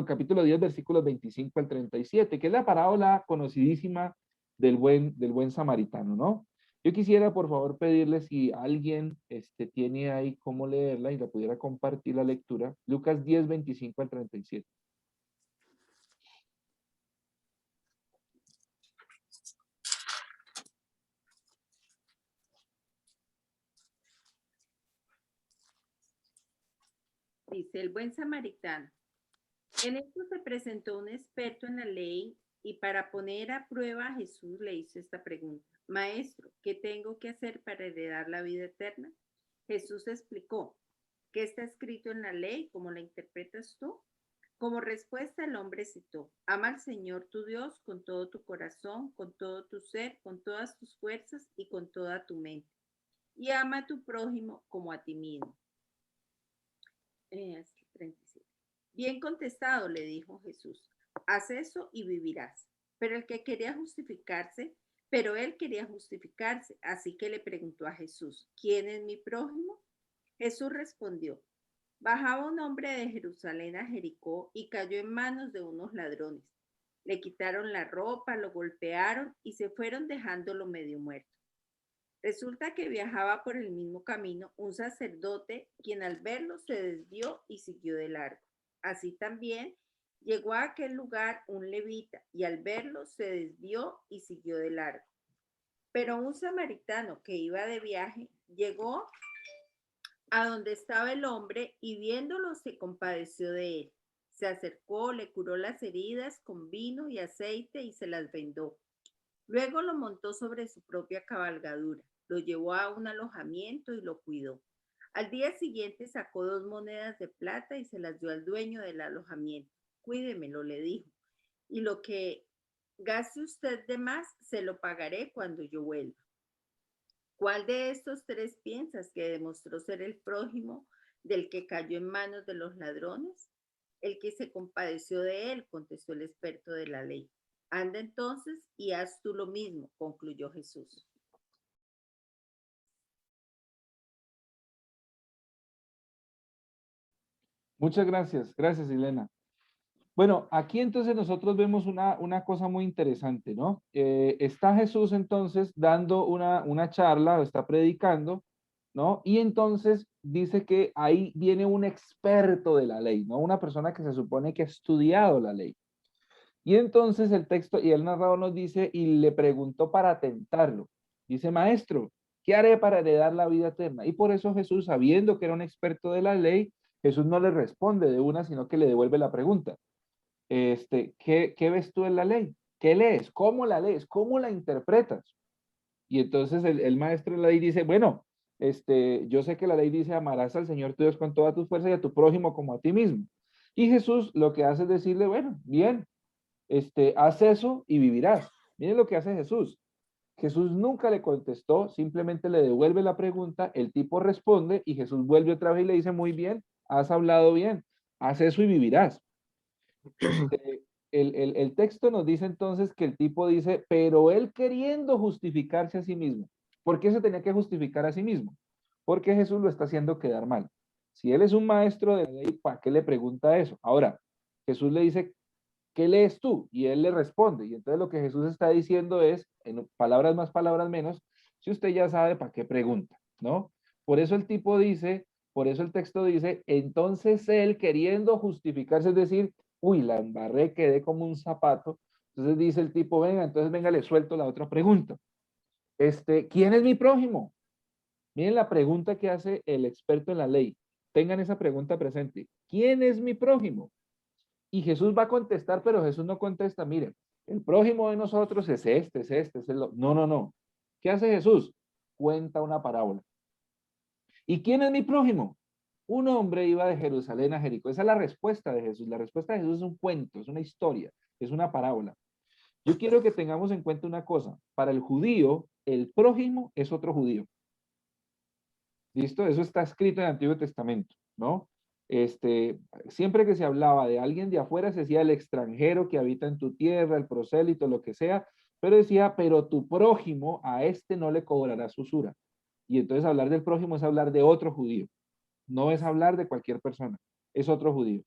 capítulo 10 versículos 25 al 37, que es la parábola conocidísima del buen samaritano, ¿no? Yo quisiera por favor pedirle si alguien tiene ahí cómo leerla y la pudiera compartir la lectura. Lucas 10, 25 al 37. Dice el buen samaritano. En esto se presentó un experto en la ley y para poner a prueba a Jesús le hizo esta pregunta. Maestro, ¿qué tengo que hacer para heredar la vida eterna? Jesús explicó. ¿Qué está escrito en la ley? ¿Cómo la interpretas tú? Como respuesta el hombre citó, ama al Señor tu Dios con todo tu corazón, con todo tu ser, con todas tus fuerzas y con toda tu mente. Y ama a tu prójimo como a ti mismo. 37. Bien contestado, le dijo Jesús. Haz eso y vivirás. Pero él quería justificarse, así que le preguntó a Jesús, ¿quién es mi prójimo? Jesús respondió, bajaba un hombre de Jerusalén a Jericó y cayó en manos de unos ladrones. Le quitaron la ropa, lo golpearon y se fueron dejándolo medio muerto. Resulta que viajaba por el mismo camino un sacerdote, quien al verlo se desvió y siguió de largo. Así también llegó a aquel lugar un levita y al verlo se desvió y siguió de largo. Pero un samaritano que iba de viaje llegó a donde estaba el hombre y viéndolo se compadeció de él. Se acercó, le curó las heridas con vino y aceite y se las vendó. Luego lo montó sobre su propia cabalgadura, lo llevó a un alojamiento y lo cuidó. Al día siguiente sacó 2 monedas de plata y se las dio al dueño del alojamiento. Cuídemelo, le dijo, y lo que gaste usted de más se lo pagaré cuando yo vuelva. ¿Cuál de estos 3 piensas que demostró ser el prójimo del que cayó en manos de los ladrones? El que se compadeció de él, contestó el experto de la ley. Anda entonces y haz tú lo mismo, concluyó Jesús. Muchas gracias. Gracias, Elena. Bueno, aquí entonces nosotros vemos una cosa muy interesante, ¿no? Está Jesús entonces dando una charla, está predicando, ¿no? Y entonces dice que ahí viene un experto de la ley, ¿no? Una persona que se supone que ha estudiado la ley. Y entonces el texto y el narrador nos dice, y le preguntó para tentarlo. Dice, maestro, ¿qué haré para heredar la vida eterna? Y por eso Jesús, sabiendo que era un experto de la ley, Jesús no le responde de una, sino que le devuelve la pregunta. ¿Qué ves tú en la ley? ¿Qué lees? ¿Cómo la lees? ¿Cómo la interpretas? Y entonces el maestro de la ley dice, bueno, yo sé que la ley dice, amarás al Señor tu Dios con toda tu fuerza y a tu prójimo como a ti mismo. Y Jesús lo que hace es decirle, bueno, bien, haz eso y vivirás. Miren lo que hace Jesús. Jesús nunca le contestó, simplemente le devuelve la pregunta, el tipo responde y Jesús vuelve otra vez y le dice, muy bien, has hablado bien, haz eso y vivirás. El texto nos dice entonces que el tipo dice, pero él queriendo justificarse a sí mismo. ¿Por qué se tenía que justificar a sí mismo? Porque Jesús lo está haciendo quedar mal. Si él es un maestro de la ley, ¿para qué le pregunta eso? Ahora, Jesús le dice, ¿qué lees tú? Y él le responde. Y entonces lo que Jesús está diciendo es, en palabras más, palabras menos, si usted ya sabe, ¿para qué pregunta? ¿No? Por eso el tipo dice, por eso el texto dice, entonces él queriendo justificarse, es decir, uy, la embarré, quedé como un zapato. Entonces dice el tipo, venga, entonces venga, le suelto la otra pregunta. ¿Quién es mi prójimo? Miren la pregunta que hace el experto en la ley. tengan esa pregunta presente. ¿Quién es mi prójimo? Y Jesús va a contestar, pero Jesús no contesta, miren, el prójimo de nosotros es este, es el otro. No, no, no. ¿Qué hace Jesús? Cuenta una parábola. ¿Y quién es mi prójimo? Un hombre iba de Jerusalén a Jericó. Esa es la respuesta de Jesús. La respuesta de Jesús es un cuento, es una historia, es una parábola. Yo quiero que tengamos en cuenta una cosa. Para el judío, el prójimo es otro judío. ¿Listo? Eso está escrito en el Antiguo Testamento, ¿no? Siempre que se hablaba de alguien de afuera, se decía el extranjero que habita en tu tierra, el prosélito, lo que sea, pero decía, pero tu prójimo, a este no le cobrarás usura. Y entonces hablar del prójimo es hablar de otro judío, no es hablar de cualquier persona, es otro judío.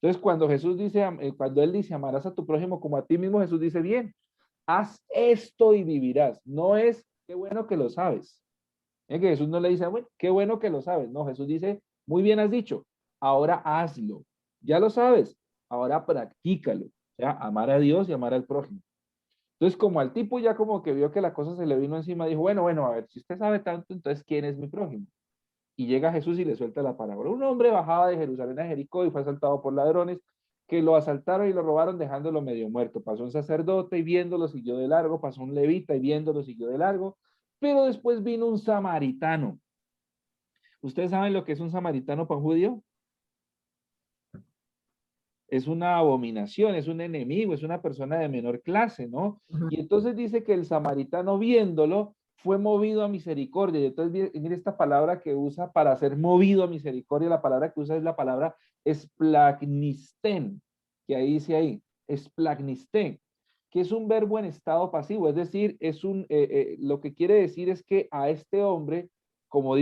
Entonces cuando Jesús dice, cuando él dice, amarás a tu prójimo como a ti mismo, Jesús dice, bien, haz esto y vivirás. No es, qué bueno que lo sabes. Que Jesús no le dice, bueno, qué bueno que lo sabes. No, Jesús dice, muy bien has dicho, ahora hazlo. Ya lo sabes, ahora practícalo. O sea, amar a Dios y amar al prójimo. Entonces, como al tipo ya como que vio que la cosa se le vino encima, dijo, bueno, a ver, si usted sabe tanto, entonces, ¿quién es mi prójimo? Y llega Jesús y le suelta la palabra. Un hombre bajaba de Jerusalén a Jericó y fue asaltado por ladrones que lo asaltaron y lo robaron dejándolo medio muerto. Pasó un sacerdote y viéndolo siguió de largo, pasó un levita y viéndolo siguió de largo, pero después vino un samaritano. ¿Ustedes saben lo que es un samaritano para un judío? Es una abominación, es un enemigo, es una persona de menor clase, ¿no? Y entonces dice que el samaritano viéndolo fue movido a misericordia. Y entonces mire esta palabra que usa para ser movido a misericordia, la palabra que usa es la palabra esplagnisten, que ahí dice ahí, esplagnisten, que es un verbo en estado pasivo, es decir, lo que quiere decir es que a este hombre, como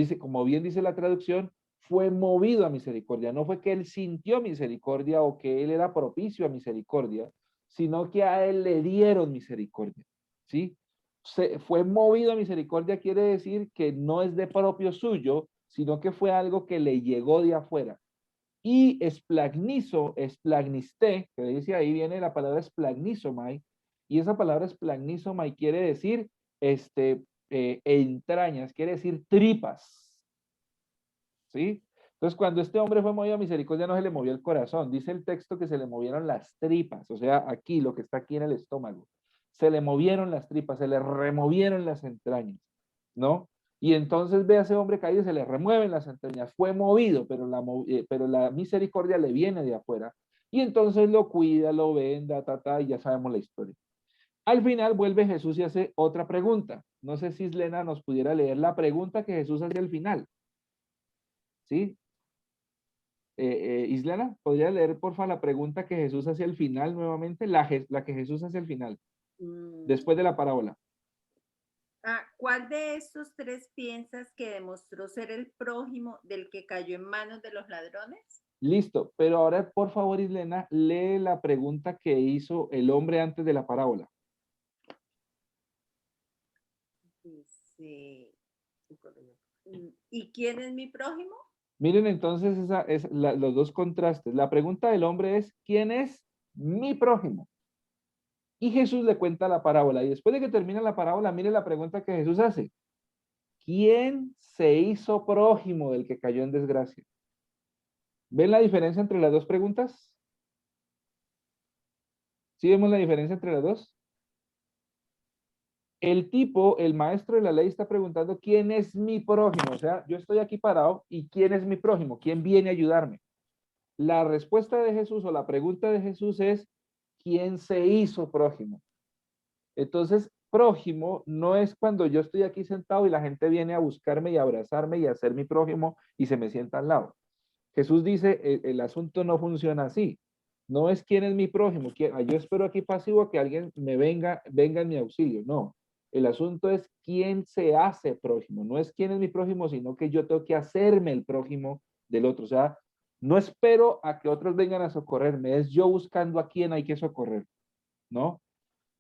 bien dice la traducción, fue movido a misericordia. No fue que él sintió misericordia o que él era propicio a misericordia, sino que a él le dieron misericordia. ¿Sí? Fue movido a misericordia quiere decir que no es de propio suyo, sino que fue algo que le llegó de afuera. Y esplagnizo, esplagniste, que dice ahí viene la palabra esplagnizomai, y esa palabra esplagnizomai quiere decir entrañas, quiere decir tripas. ¿Sí? Entonces, cuando este hombre fue movido a misericordia, no se le movió el corazón. Dice el texto que se le movieron las tripas, o sea, aquí, lo que está aquí en el estómago. Se le movieron las tripas, se le removieron las entrañas, ¿no? Y entonces ve a ese hombre caído, se le remueven las entrañas. Fue movido, pero la misericordia le viene de afuera. Y entonces lo cuida, lo venda, y ya sabemos la historia. Al final vuelve Jesús y hace otra pregunta. No sé si Islena nos pudiera leer la pregunta que Jesús hace al final. ¿Sí? Islena, ¿podría leer porfa la pregunta que Jesús hace al final nuevamente? La que Jesús hace al final, después de la parábola. ¿Cuál de estos tres piensas que demostró ser el prójimo del que cayó en manos de los ladrones? Listo, pero ahora por favor, Islena, lee la pregunta que hizo el hombre antes de la parábola. Dice, ¿y quién es mi prójimo? Miren entonces los dos contrastes. La pregunta del hombre es, ¿quién es mi prójimo? Y Jesús le cuenta la parábola. Y después de que termina la parábola, mire la pregunta que Jesús hace. ¿Quién se hizo prójimo del que cayó en desgracia? ¿Ven la diferencia entre las dos preguntas? ¿Sí vemos la diferencia entre las dos? El tipo, el maestro de la ley está preguntando, ¿quién es mi prójimo? O sea, yo estoy aquí parado y ¿quién es mi prójimo? ¿Quién viene a ayudarme? La respuesta de Jesús o la pregunta de Jesús es, ¿quién se hizo prójimo? Entonces, prójimo no es cuando yo estoy aquí sentado y la gente viene a buscarme y a abrazarme y a ser mi prójimo y se me sienta al lado. Jesús dice, el asunto no funciona así. No es quién es mi prójimo. Yo espero aquí pasivo a que alguien me venga en mi auxilio. No. El asunto es quién se hace prójimo. No es quién es mi prójimo, sino que yo tengo que hacerme el prójimo del otro. O sea, no espero a que otros vengan a socorrerme. Es yo buscando a quién hay que socorrer. ¿No?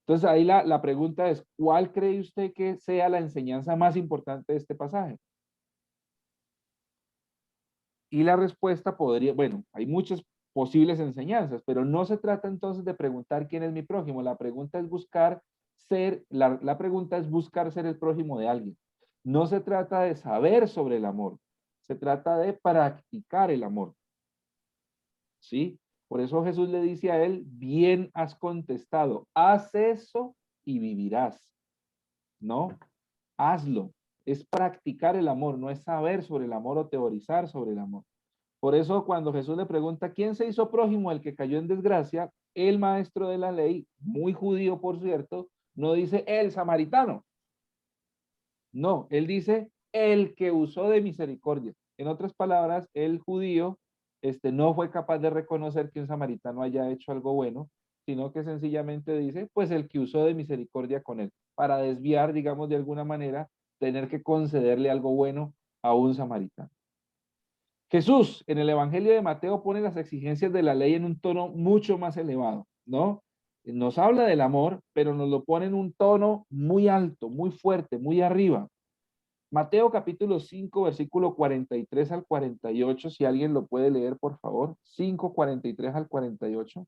Entonces ahí la pregunta es, ¿cuál cree usted que sea la enseñanza más importante de este pasaje? Y la respuesta podría, bueno, hay muchas posibles enseñanzas, pero no se trata entonces de preguntar quién es mi prójimo. La pregunta es buscar la pregunta es buscar ser el prójimo de alguien. No se trata de saber sobre el amor, se trata de practicar el amor. ¿Sí? Por eso Jesús le dice a él, bien has contestado, haz eso y vivirás. ¿No? Hazlo. Es practicar el amor, no es saber sobre el amor o teorizar sobre el amor. Por eso cuando Jesús le pregunta, ¿quién se hizo prójimo el que cayó en desgracia? El maestro de la ley, muy judío por cierto, no dice el samaritano. No, él dice el que usó de misericordia. En otras palabras, el judío no fue capaz de reconocer que un samaritano haya hecho algo bueno, sino que sencillamente dice, pues el que usó de misericordia con él, para desviar, digamos, de alguna manera, tener que concederle algo bueno a un samaritano. Jesús, en el Evangelio de Mateo, pone las exigencias de la ley en un tono mucho más elevado, ¿no? Nos habla del amor, pero nos lo pone en un tono muy alto, muy fuerte, muy arriba. Mateo capítulo 5, versículo 43 al 48, si alguien lo puede leer, por favor. 5, 43 al 48.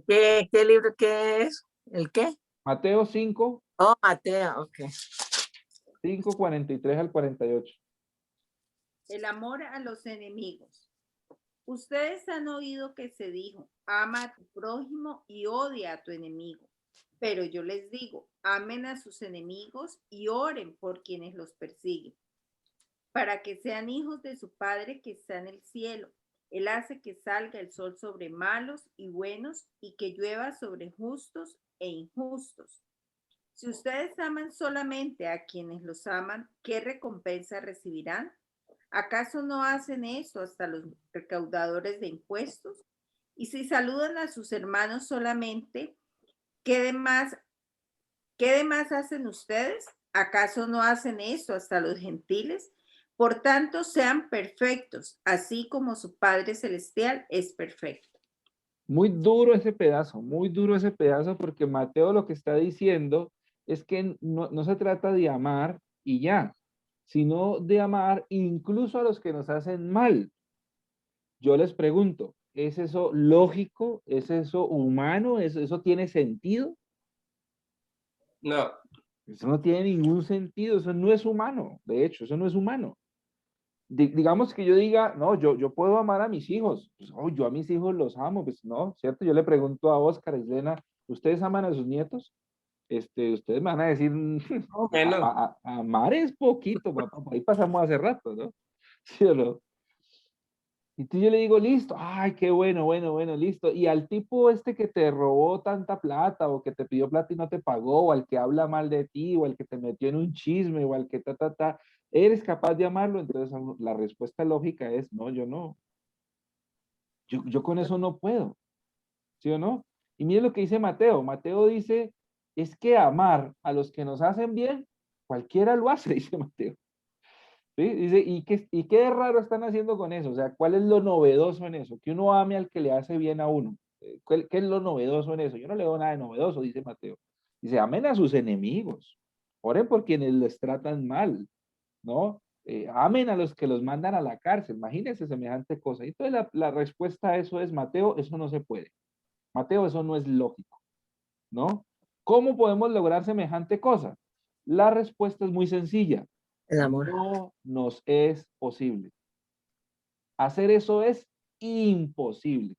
¿Qué libro qué es? ¿El qué? Mateo 5, Oh, Mateo, ok. 5, 43 al 48. El amor a los enemigos. Ustedes han oído que se dijo, ama a tu prójimo y odia a tu enemigo. Pero yo les digo, amen a sus enemigos y oren por quienes los persiguen, para que sean hijos de su Padre que está en el cielo. Él hace que salga el sol sobre malos y buenos y que llueva sobre justos e injustos. Si ustedes aman solamente a quienes los aman, ¿qué recompensa recibirán? ¿Acaso no hacen eso hasta los recaudadores de impuestos? Y si saludan a sus hermanos solamente, ¿qué demás hacen ustedes? ¿Acaso no hacen eso hasta los gentiles? Por tanto, sean perfectos, así como su Padre Celestial es perfecto. Muy duro ese pedazo, porque Mateo lo que está diciendo es que no se trata de amar y ya, sino de amar incluso a los que nos hacen mal. Yo les pregunto, ¿es eso lógico? ¿Es eso humano? ¿Eso tiene sentido? No. Eso no tiene ningún sentido, eso no es humano, de hecho, eso no es humano. Digamos que yo diga, no, yo puedo amar a mis hijos, pues, oh, yo a mis hijos los amo, pues no, ¿cierto? Yo le pregunto a Oscar, Elena, ¿ustedes aman a sus nietos? Ustedes me van a decir, Menos. amar es poquito, papá, por ahí pasamos hace rato, ¿no? ¿Sí o no? Y tú yo le digo, listo, ay, qué bueno, bueno, listo. Y al tipo que te robó tanta plata o que te pidió plata y no te pagó, o al que habla mal de ti, o al que te metió en un chisme, o al que ¿eres capaz de amarlo? Entonces la respuesta lógica es, no, yo no. Yo con eso no puedo, ¿sí o no? Y mire lo que dice Mateo. Mateo dice, es que amar a los que nos hacen bien, cualquiera lo hace, dice Mateo. ¿Sí? Dice, ¿y qué de raro están haciendo con eso? O sea, ¿cuál es lo novedoso en eso? Que uno ame al que le hace bien a uno. ¿Qué es lo novedoso en eso? Yo no le veo nada de novedoso, dice Mateo. Dice, amen a sus enemigos. Oren por quienes les tratan mal, ¿no? Amen a los que los mandan a la cárcel. Imagínense semejante cosa. Entonces la respuesta a eso es, Mateo, eso no se puede. Mateo, eso no es lógico, ¿no? ¿Cómo podemos lograr semejante cosa? La respuesta es muy sencilla. El amor. No nos es posible. Hacer eso es imposible.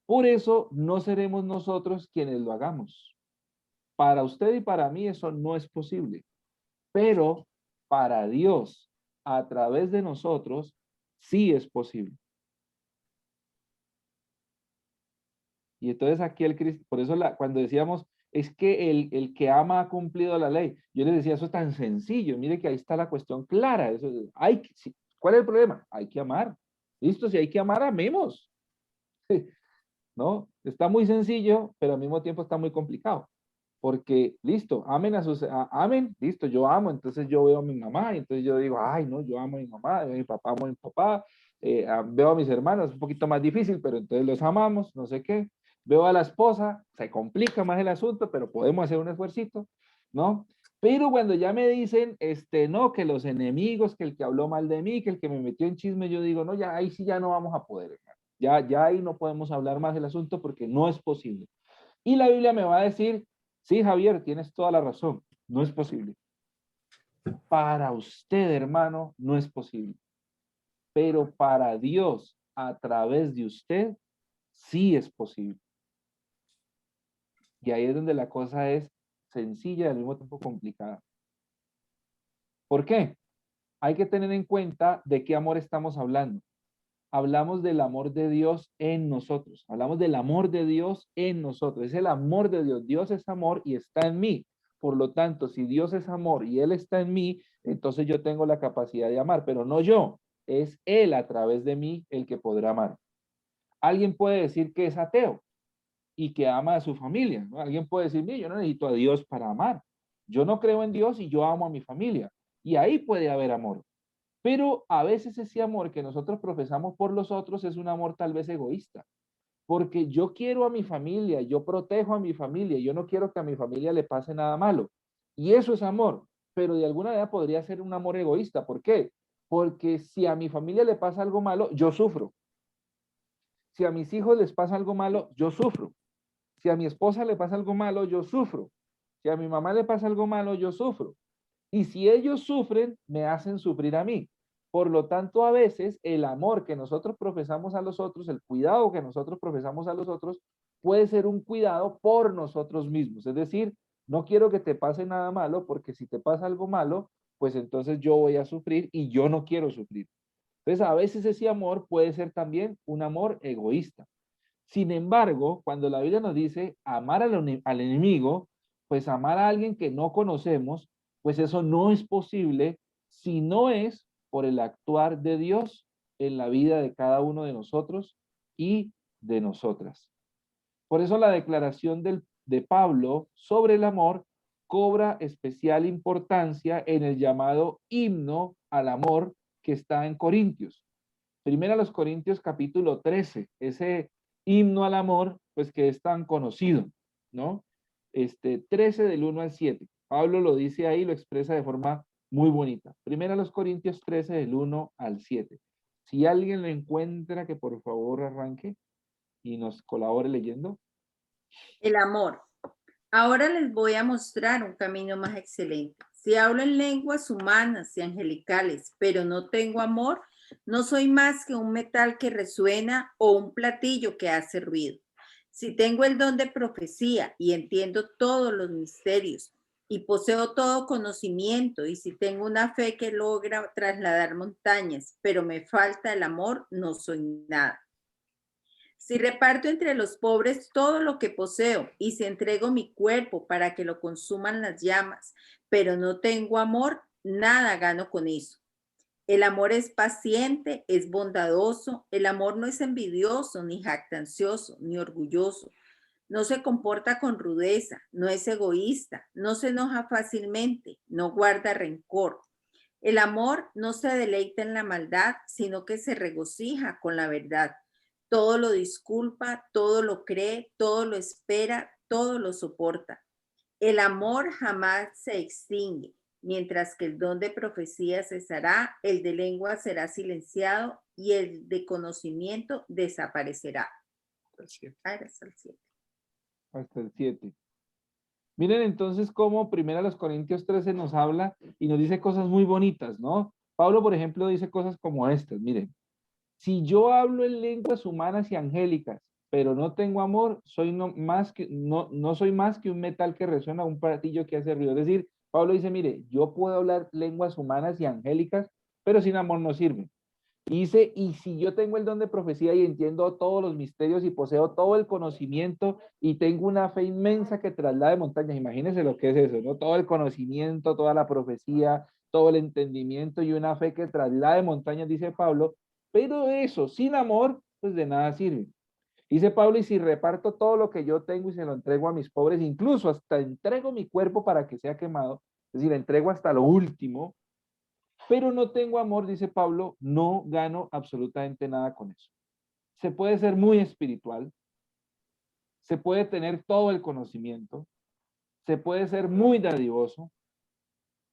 Por eso no seremos nosotros quienes lo hagamos. Para usted y para mí eso no es posible. Pero para Dios, a través de nosotros, sí es posible. Y entonces aquí por eso cuando decíamos, es que el que ama ha cumplido la ley. Yo les decía, eso es tan sencillo. Mire que ahí está la cuestión clara. ¿Cuál es el problema? Hay que amar. Listo, si hay que amar, amemos. ¿No? Está muy sencillo, pero al mismo tiempo está muy complicado. Porque, listo, amen, listo, yo amo, entonces yo veo a mi mamá, y entonces yo digo, ay, no, yo amo a mi mamá, a mi papá amo a mi papá, veo a mis hermanos, es un poquito más difícil, pero entonces los amamos, no sé qué. Veo a la esposa, se complica más el asunto, pero podemos hacer un esfuercito, ¿no? Pero cuando ya me dicen, no, que los enemigos, que el que habló mal de mí, que el que me metió en chisme, yo digo, no, ya ahí sí ya no vamos a poder, hermano. Ya ahí no podemos hablar más del asunto porque no es posible. Y la Biblia me va a decir, sí, Javier, tienes toda la razón, no es posible. Para usted, hermano, no es posible. Pero para Dios, a través de usted, sí es posible. Y ahí es donde la cosa es sencilla y al mismo tiempo complicada. ¿Por qué? Hay que tener en cuenta de qué amor estamos hablando. Hablamos del amor de Dios en nosotros. Hablamos del amor de Dios en nosotros. Es el amor de Dios. Dios es amor y está en mí. Por lo tanto, si Dios es amor y Él está en mí, entonces yo tengo la capacidad de amar, pero no yo. Es Él a través de mí el que podrá amar. Alguien puede decir que es ateo y que ama a su familia, ¿no? Alguien puede decir, mire, yo no necesito a Dios para amar. Yo no creo en Dios y yo amo a mi familia. Y ahí puede haber amor. Pero a veces ese amor que nosotros profesamos por los otros es un amor tal vez egoísta, porque yo quiero a mi familia, yo protejo a mi familia, yo no quiero que a mi familia le pase nada malo. Y eso es amor, pero de alguna manera podría ser un amor egoísta. ¿Por qué? Porque si a mi familia le pasa algo malo, yo sufro. Si a mis hijos les pasa algo malo, yo sufro. Si a mi esposa le pasa algo malo, yo sufro. Si a mi mamá le pasa algo malo, yo sufro. Y si ellos sufren, me hacen sufrir a mí. Por lo tanto, a veces el amor que nosotros profesamos a los otros, el cuidado que nosotros profesamos a los otros, puede ser un cuidado por nosotros mismos. Es decir, no quiero que te pase nada malo, porque si te pasa algo malo, pues entonces yo voy a sufrir y yo no quiero sufrir. Entonces, a veces ese amor puede ser también un amor egoísta. Sin embargo, cuando la Biblia nos dice amar al enemigo, pues amar a alguien que no conocemos, pues eso no es posible si no es por el actuar de Dios en la vida de cada uno de nosotros y de nosotras. Por eso la declaración de Pablo sobre el amor cobra especial importancia en el llamado himno al amor que está en Corintios. Primero a los Corintios capítulo 13, ese himno al amor, pues que es tan conocido, ¿no? 13 del 1 al 7. Pablo lo dice ahí, lo expresa de forma muy bonita. Primero a los Corintios 13 del 1 al 7. Si alguien lo encuentra, que por favor arranque y nos colabore leyendo. El amor. Ahora les voy a mostrar un camino más excelente. Si hablo en lenguas humanas y angelicales, pero no tengo amor, no soy más que un metal que resuena o un platillo que hace ruido. Si tengo el don de profecía y entiendo todos los misterios y poseo todo conocimiento, y si tengo una fe que logra trasladar montañas, pero me falta el amor, no soy nada. Si reparto entre los pobres todo lo que poseo y si entrego mi cuerpo para que lo consuman las llamas, pero no tengo amor, nada gano con eso. El amor es paciente, es bondadoso, el amor no es envidioso, ni jactancioso, ni orgulloso. No se comporta con rudeza, no es egoísta, no se enoja fácilmente, no guarda rencor. El amor no se deleita en la maldad, sino que se regocija con la verdad. Todo lo disculpa, todo lo cree, todo lo espera, todo lo soporta. El amor jamás se extingue. Mientras que el don de profecía cesará, el de lengua será silenciado y el de conocimiento desaparecerá. Hasta el 7. Hasta el 7. Miren entonces cómo primero los Corintios 13 nos habla y nos dice cosas muy bonitas, ¿no? Pablo, por ejemplo, dice cosas como estas, miren. Si yo hablo en lenguas humanas y angélicas, pero no tengo amor, no soy más que un metal que resuena, un platillo que hace ruido. Es decir, Pablo dice, mire, yo puedo hablar lenguas humanas y angélicas, pero sin amor no sirve. Y dice, y si yo tengo el don de profecía y entiendo todos los misterios y poseo todo el conocimiento y tengo una fe inmensa que traslade montañas, imagínense lo que es eso, ¿no? Todo el conocimiento, toda la profecía, todo el entendimiento y una fe que traslade montañas, dice Pablo, pero eso, sin amor, pues de nada sirve. Dice Pablo, y si reparto todo lo que yo tengo y se lo entrego a mis pobres, incluso hasta entrego mi cuerpo para que sea quemado, es decir, entrego hasta lo último, pero no tengo amor, dice Pablo, no gano absolutamente nada con eso. Se puede ser muy espiritual, se puede tener todo el conocimiento, se puede ser muy dadivoso,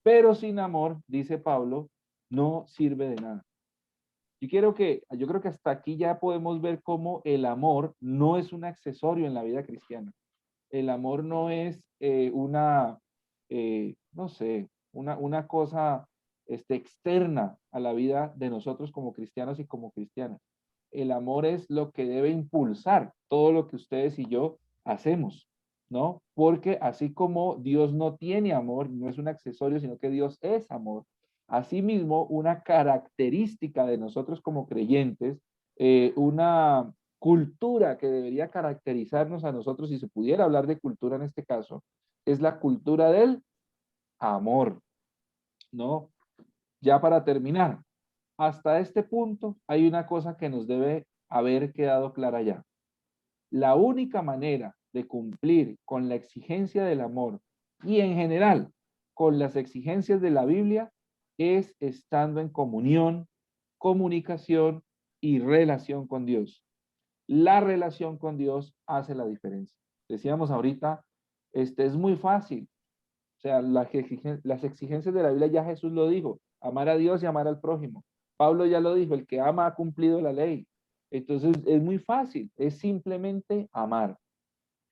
pero sin amor, dice Pablo, no sirve de nada. Yo creo que hasta aquí ya podemos ver cómo el amor no es un accesorio en la vida cristiana. El amor no es no sé, una cosa externa a la vida de nosotros como cristianos y como cristianas. El amor es lo que debe impulsar todo lo que ustedes y yo hacemos, ¿no? Porque así como Dios no tiene amor, no es un accesorio, sino que Dios es amor. Asimismo, una característica de nosotros como creyentes, una cultura que debería caracterizarnos a nosotros, si se pudiera hablar de cultura en este caso, es la cultura del amor, ¿no? Ya para terminar, hasta este punto hay una cosa que nos debe haber quedado clara ya. La única manera de cumplir con la exigencia del amor y en general con las exigencias de la Biblia es estando en comunión, comunicación y relación con Dios. La relación con Dios hace la diferencia. Decíamos ahorita, es muy fácil. O sea, las exigencias de la Biblia ya Jesús lo dijo, amar a Dios y amar al prójimo. Pablo ya lo dijo, el que ama ha cumplido la ley. Entonces es muy fácil, es simplemente amar.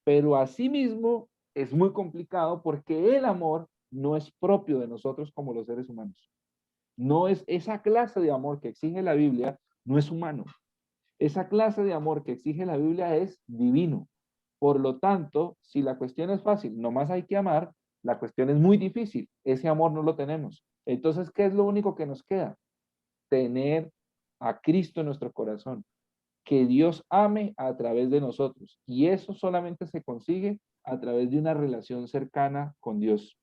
Pero asimismo es muy complicado porque el amor no es propio de nosotros como los seres humanos. No es esa clase de amor que exige la Biblia, no es humano. Esa clase de amor que exige la Biblia es divino. Por lo tanto, si la cuestión es fácil, nomás hay que amar, la cuestión es muy difícil. Ese amor no lo tenemos. Entonces, ¿qué es lo único que nos queda? Tener a Cristo en nuestro corazón. Que Dios ame a través de nosotros. Y eso solamente se consigue a través de una relación cercana con Dios.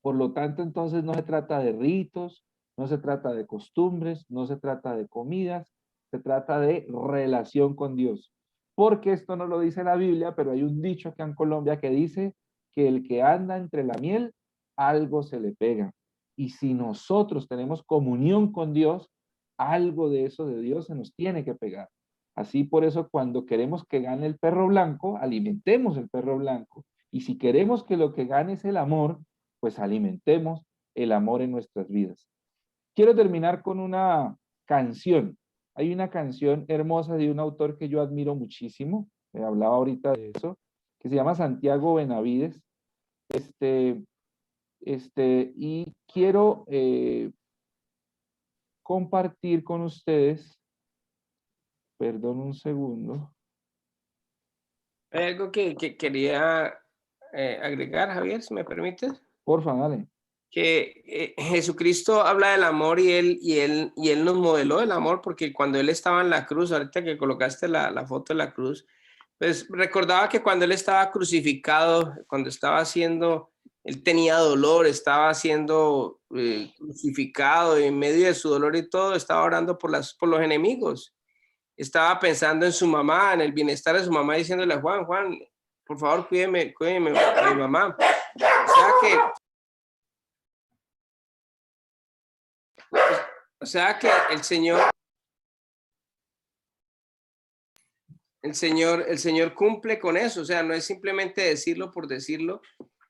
Por lo tanto, entonces no se trata de ritos, no se trata de costumbres, no se trata de comidas, se trata de relación con Dios. Porque esto no lo dice la Biblia, pero hay un dicho acá en Colombia que dice que el que anda entre la miel, algo se le pega. Y si nosotros tenemos comunión con Dios, algo de eso de Dios se nos tiene que pegar. Así por eso cuando queremos que gane el perro blanco, alimentemos el perro blanco. Y si queremos que lo que gane es el amor, pues alimentemos el amor en nuestras vidas. Quiero terminar con una canción. Hay una canción hermosa de un autor que yo admiro muchísimo, hablaba ahorita de eso, que se llama Santiago Benavides. Y quiero compartir con ustedes, perdón un segundo. Hay algo que quería agregar, Javier, si me permites. Porfa, dale. Que Jesucristo habla del amor y él nos modeló el amor, porque cuando él estaba en la cruz, ahorita que colocaste la foto de la cruz, pues recordaba que cuando él estaba crucificado, cuando estaba siendo, él tenía dolor, estaba siendo crucificado, y en medio de su dolor y todo, estaba orando por los enemigos. Estaba pensando en su mamá, en el bienestar de su mamá, diciéndole a Juan, por favor, cuídeme a mi mamá. O sea que el Señor cumple con eso, o sea, no es simplemente decirlo por decirlo,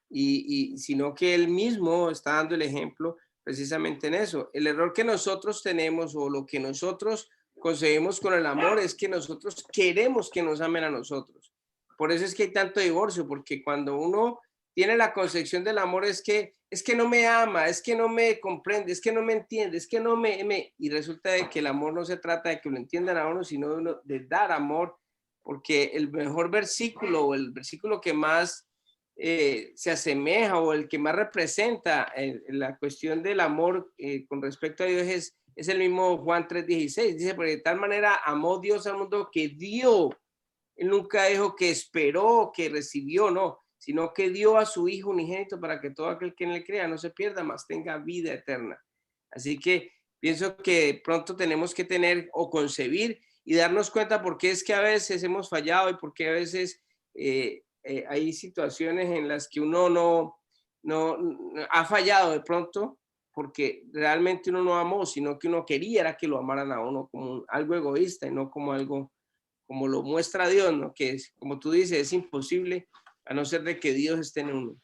sino que Él mismo está dando el ejemplo precisamente en eso. El error que nosotros tenemos o lo que nosotros concebimos con el amor es que nosotros queremos que nos amen a nosotros. Por eso es que hay tanto divorcio, porque cuando uno tiene la concepción del amor es que no me ama, es que no me comprende, es que no me entiende, es que no y resulta de que el amor no se trata de que lo entiendan a uno, sino de dar amor, porque el mejor versículo o el versículo que más se asemeja o el que más representa la cuestión del amor con respecto a Dios es el mismo Juan 3:16. Dice, porque de tal manera amó Dios al mundo que dio. Él nunca dijo que esperó, que recibió, no, sino que dio a su Hijo unigénito para que todo aquel que en él crea no se pierda, mas tenga vida eterna. Así que pienso que pronto tenemos que tener o concebir y darnos cuenta por qué es que a veces hemos fallado y por qué a veces hay situaciones en las que uno no ha fallado de pronto porque realmente uno no amó, sino que uno quería era que lo amaran a uno como algo egoísta y no como algo como lo muestra Dios, ¿no? Que es, como tú dices, es imposible a no ser de que Dios esté en uno.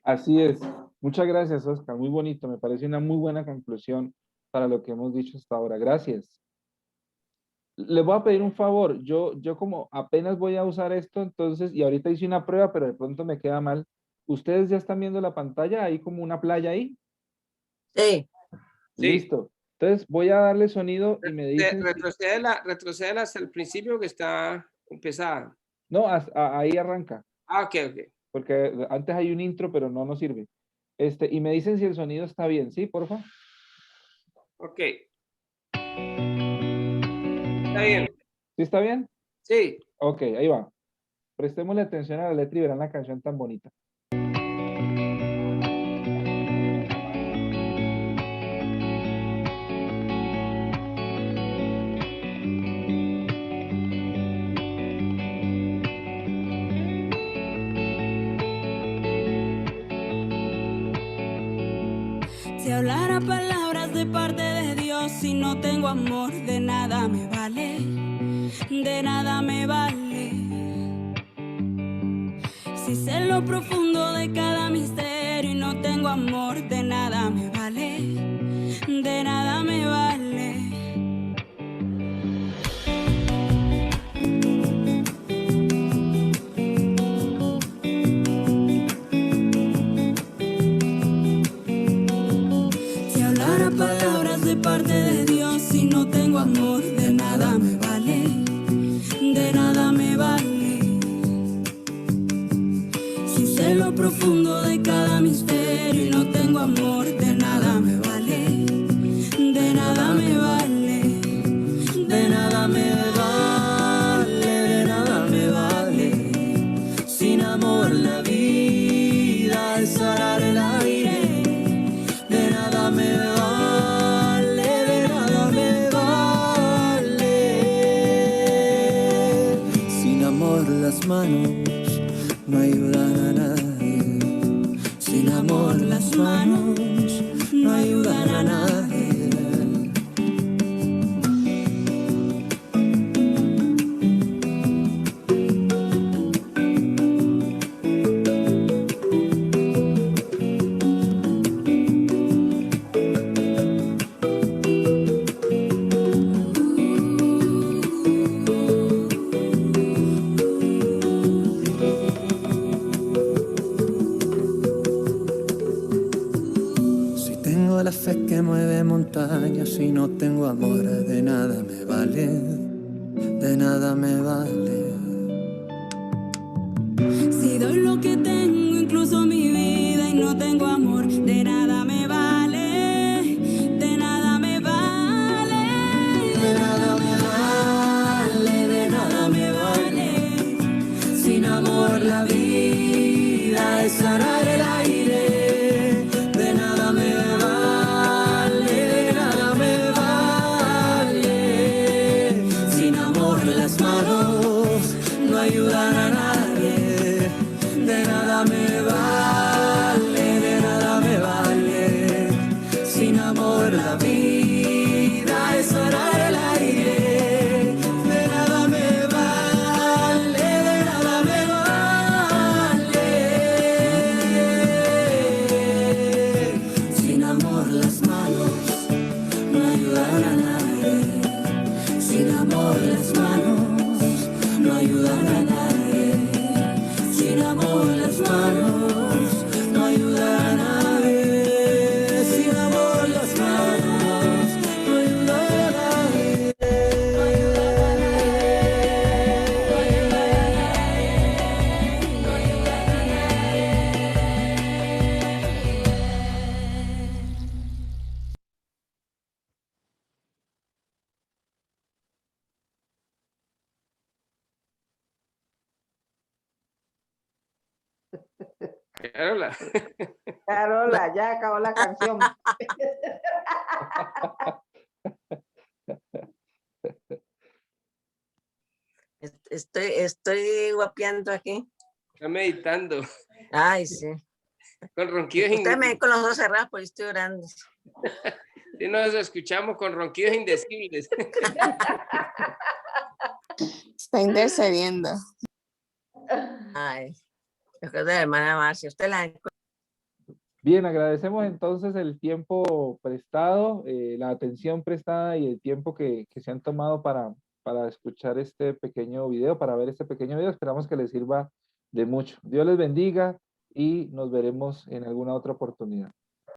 Así es. Muchas gracias, Oscar. Muy bonito. Me parece una muy buena conclusión para lo que hemos dicho hasta ahora. Gracias. Les voy a pedir un favor, yo como apenas voy a usar esto, entonces, y ahorita hice una prueba, pero de pronto me queda mal. ¿Ustedes ya están viendo la pantalla? ¿Hay como una playa ahí? Sí, Sí. Listo. Entonces voy a darle sonido y me dicen, Retrocédela hasta el principio que está empezada. no, ahí arranca, Ah, ok, ok. porque antes hay un intro, pero no nos sirve. Y me dicen si el sonido está bien, ¿sí, porfa? Ok. Está bien. ¿Sí está bien? Sí. Ok, ahí va. Prestémosle atención a la letra y verán la canción tan bonita. Si hablara palabras de parte de Dios, si no tengo amor, de nada me vale, de nada me vale. Si sé lo profundo de cada misterio y no tengo amor, de nada me vale, de nada me vale. Si hablara palabras de parte de Dios, si no tengo amor, de nada me vale, de nada me vale. Si sé lo profundo de cada misterio y no tengo amor, de nada me vale, de nada me vale, de nada me vale, de nada me vale. Sin amor la vida es arar el aire. De nada me vale, de nada me vale. Sin amor las manos no ayudan a nadie. Sin amor las manos no ayudan a nadie. Si tengo la fe que mueve montañas, si no tengo amor, de nada me vale, de nada me vale. Si doy lo que tengo, incluso mi vida, y no tengo amor, de nada me vale, de nada me vale, de nada me vale, de nada me vale. Sin amor la vida es arar el aire. De nada me vale, de nada me vale. Sin amor las manos no ayudan a nadie. De nada me vale, de nada me vale. Sin amor la vida es arar el aire. De nada me vale, de nada me vale. Sin amor las manos no ayudan a nadie. Sin amor las manos no ayudan a nadie. Sin amor las manos no ayudan a nadie. Sin amor las manos no ayudan a nadie. No ayudan a nadie. No ayudan a nadie. No ayudan a Carola. Carola, ya acabó la canción. estoy guapeando aquí. Está meditando Ay, sí. con ronquidos Ustedes me ven con los ojos cerrados, porque estoy orando. Sí, nos escuchamos con ronquidos indecibles. Está intercediendo. Ay, después de la hermana Marcia, usted la Bien, agradecemos entonces el tiempo prestado, la atención prestada y el tiempo que se han tomado para escuchar este pequeño video, para ver este pequeño video. Esperamos que les sirva de mucho. Dios les bendiga y nos veremos en alguna otra oportunidad.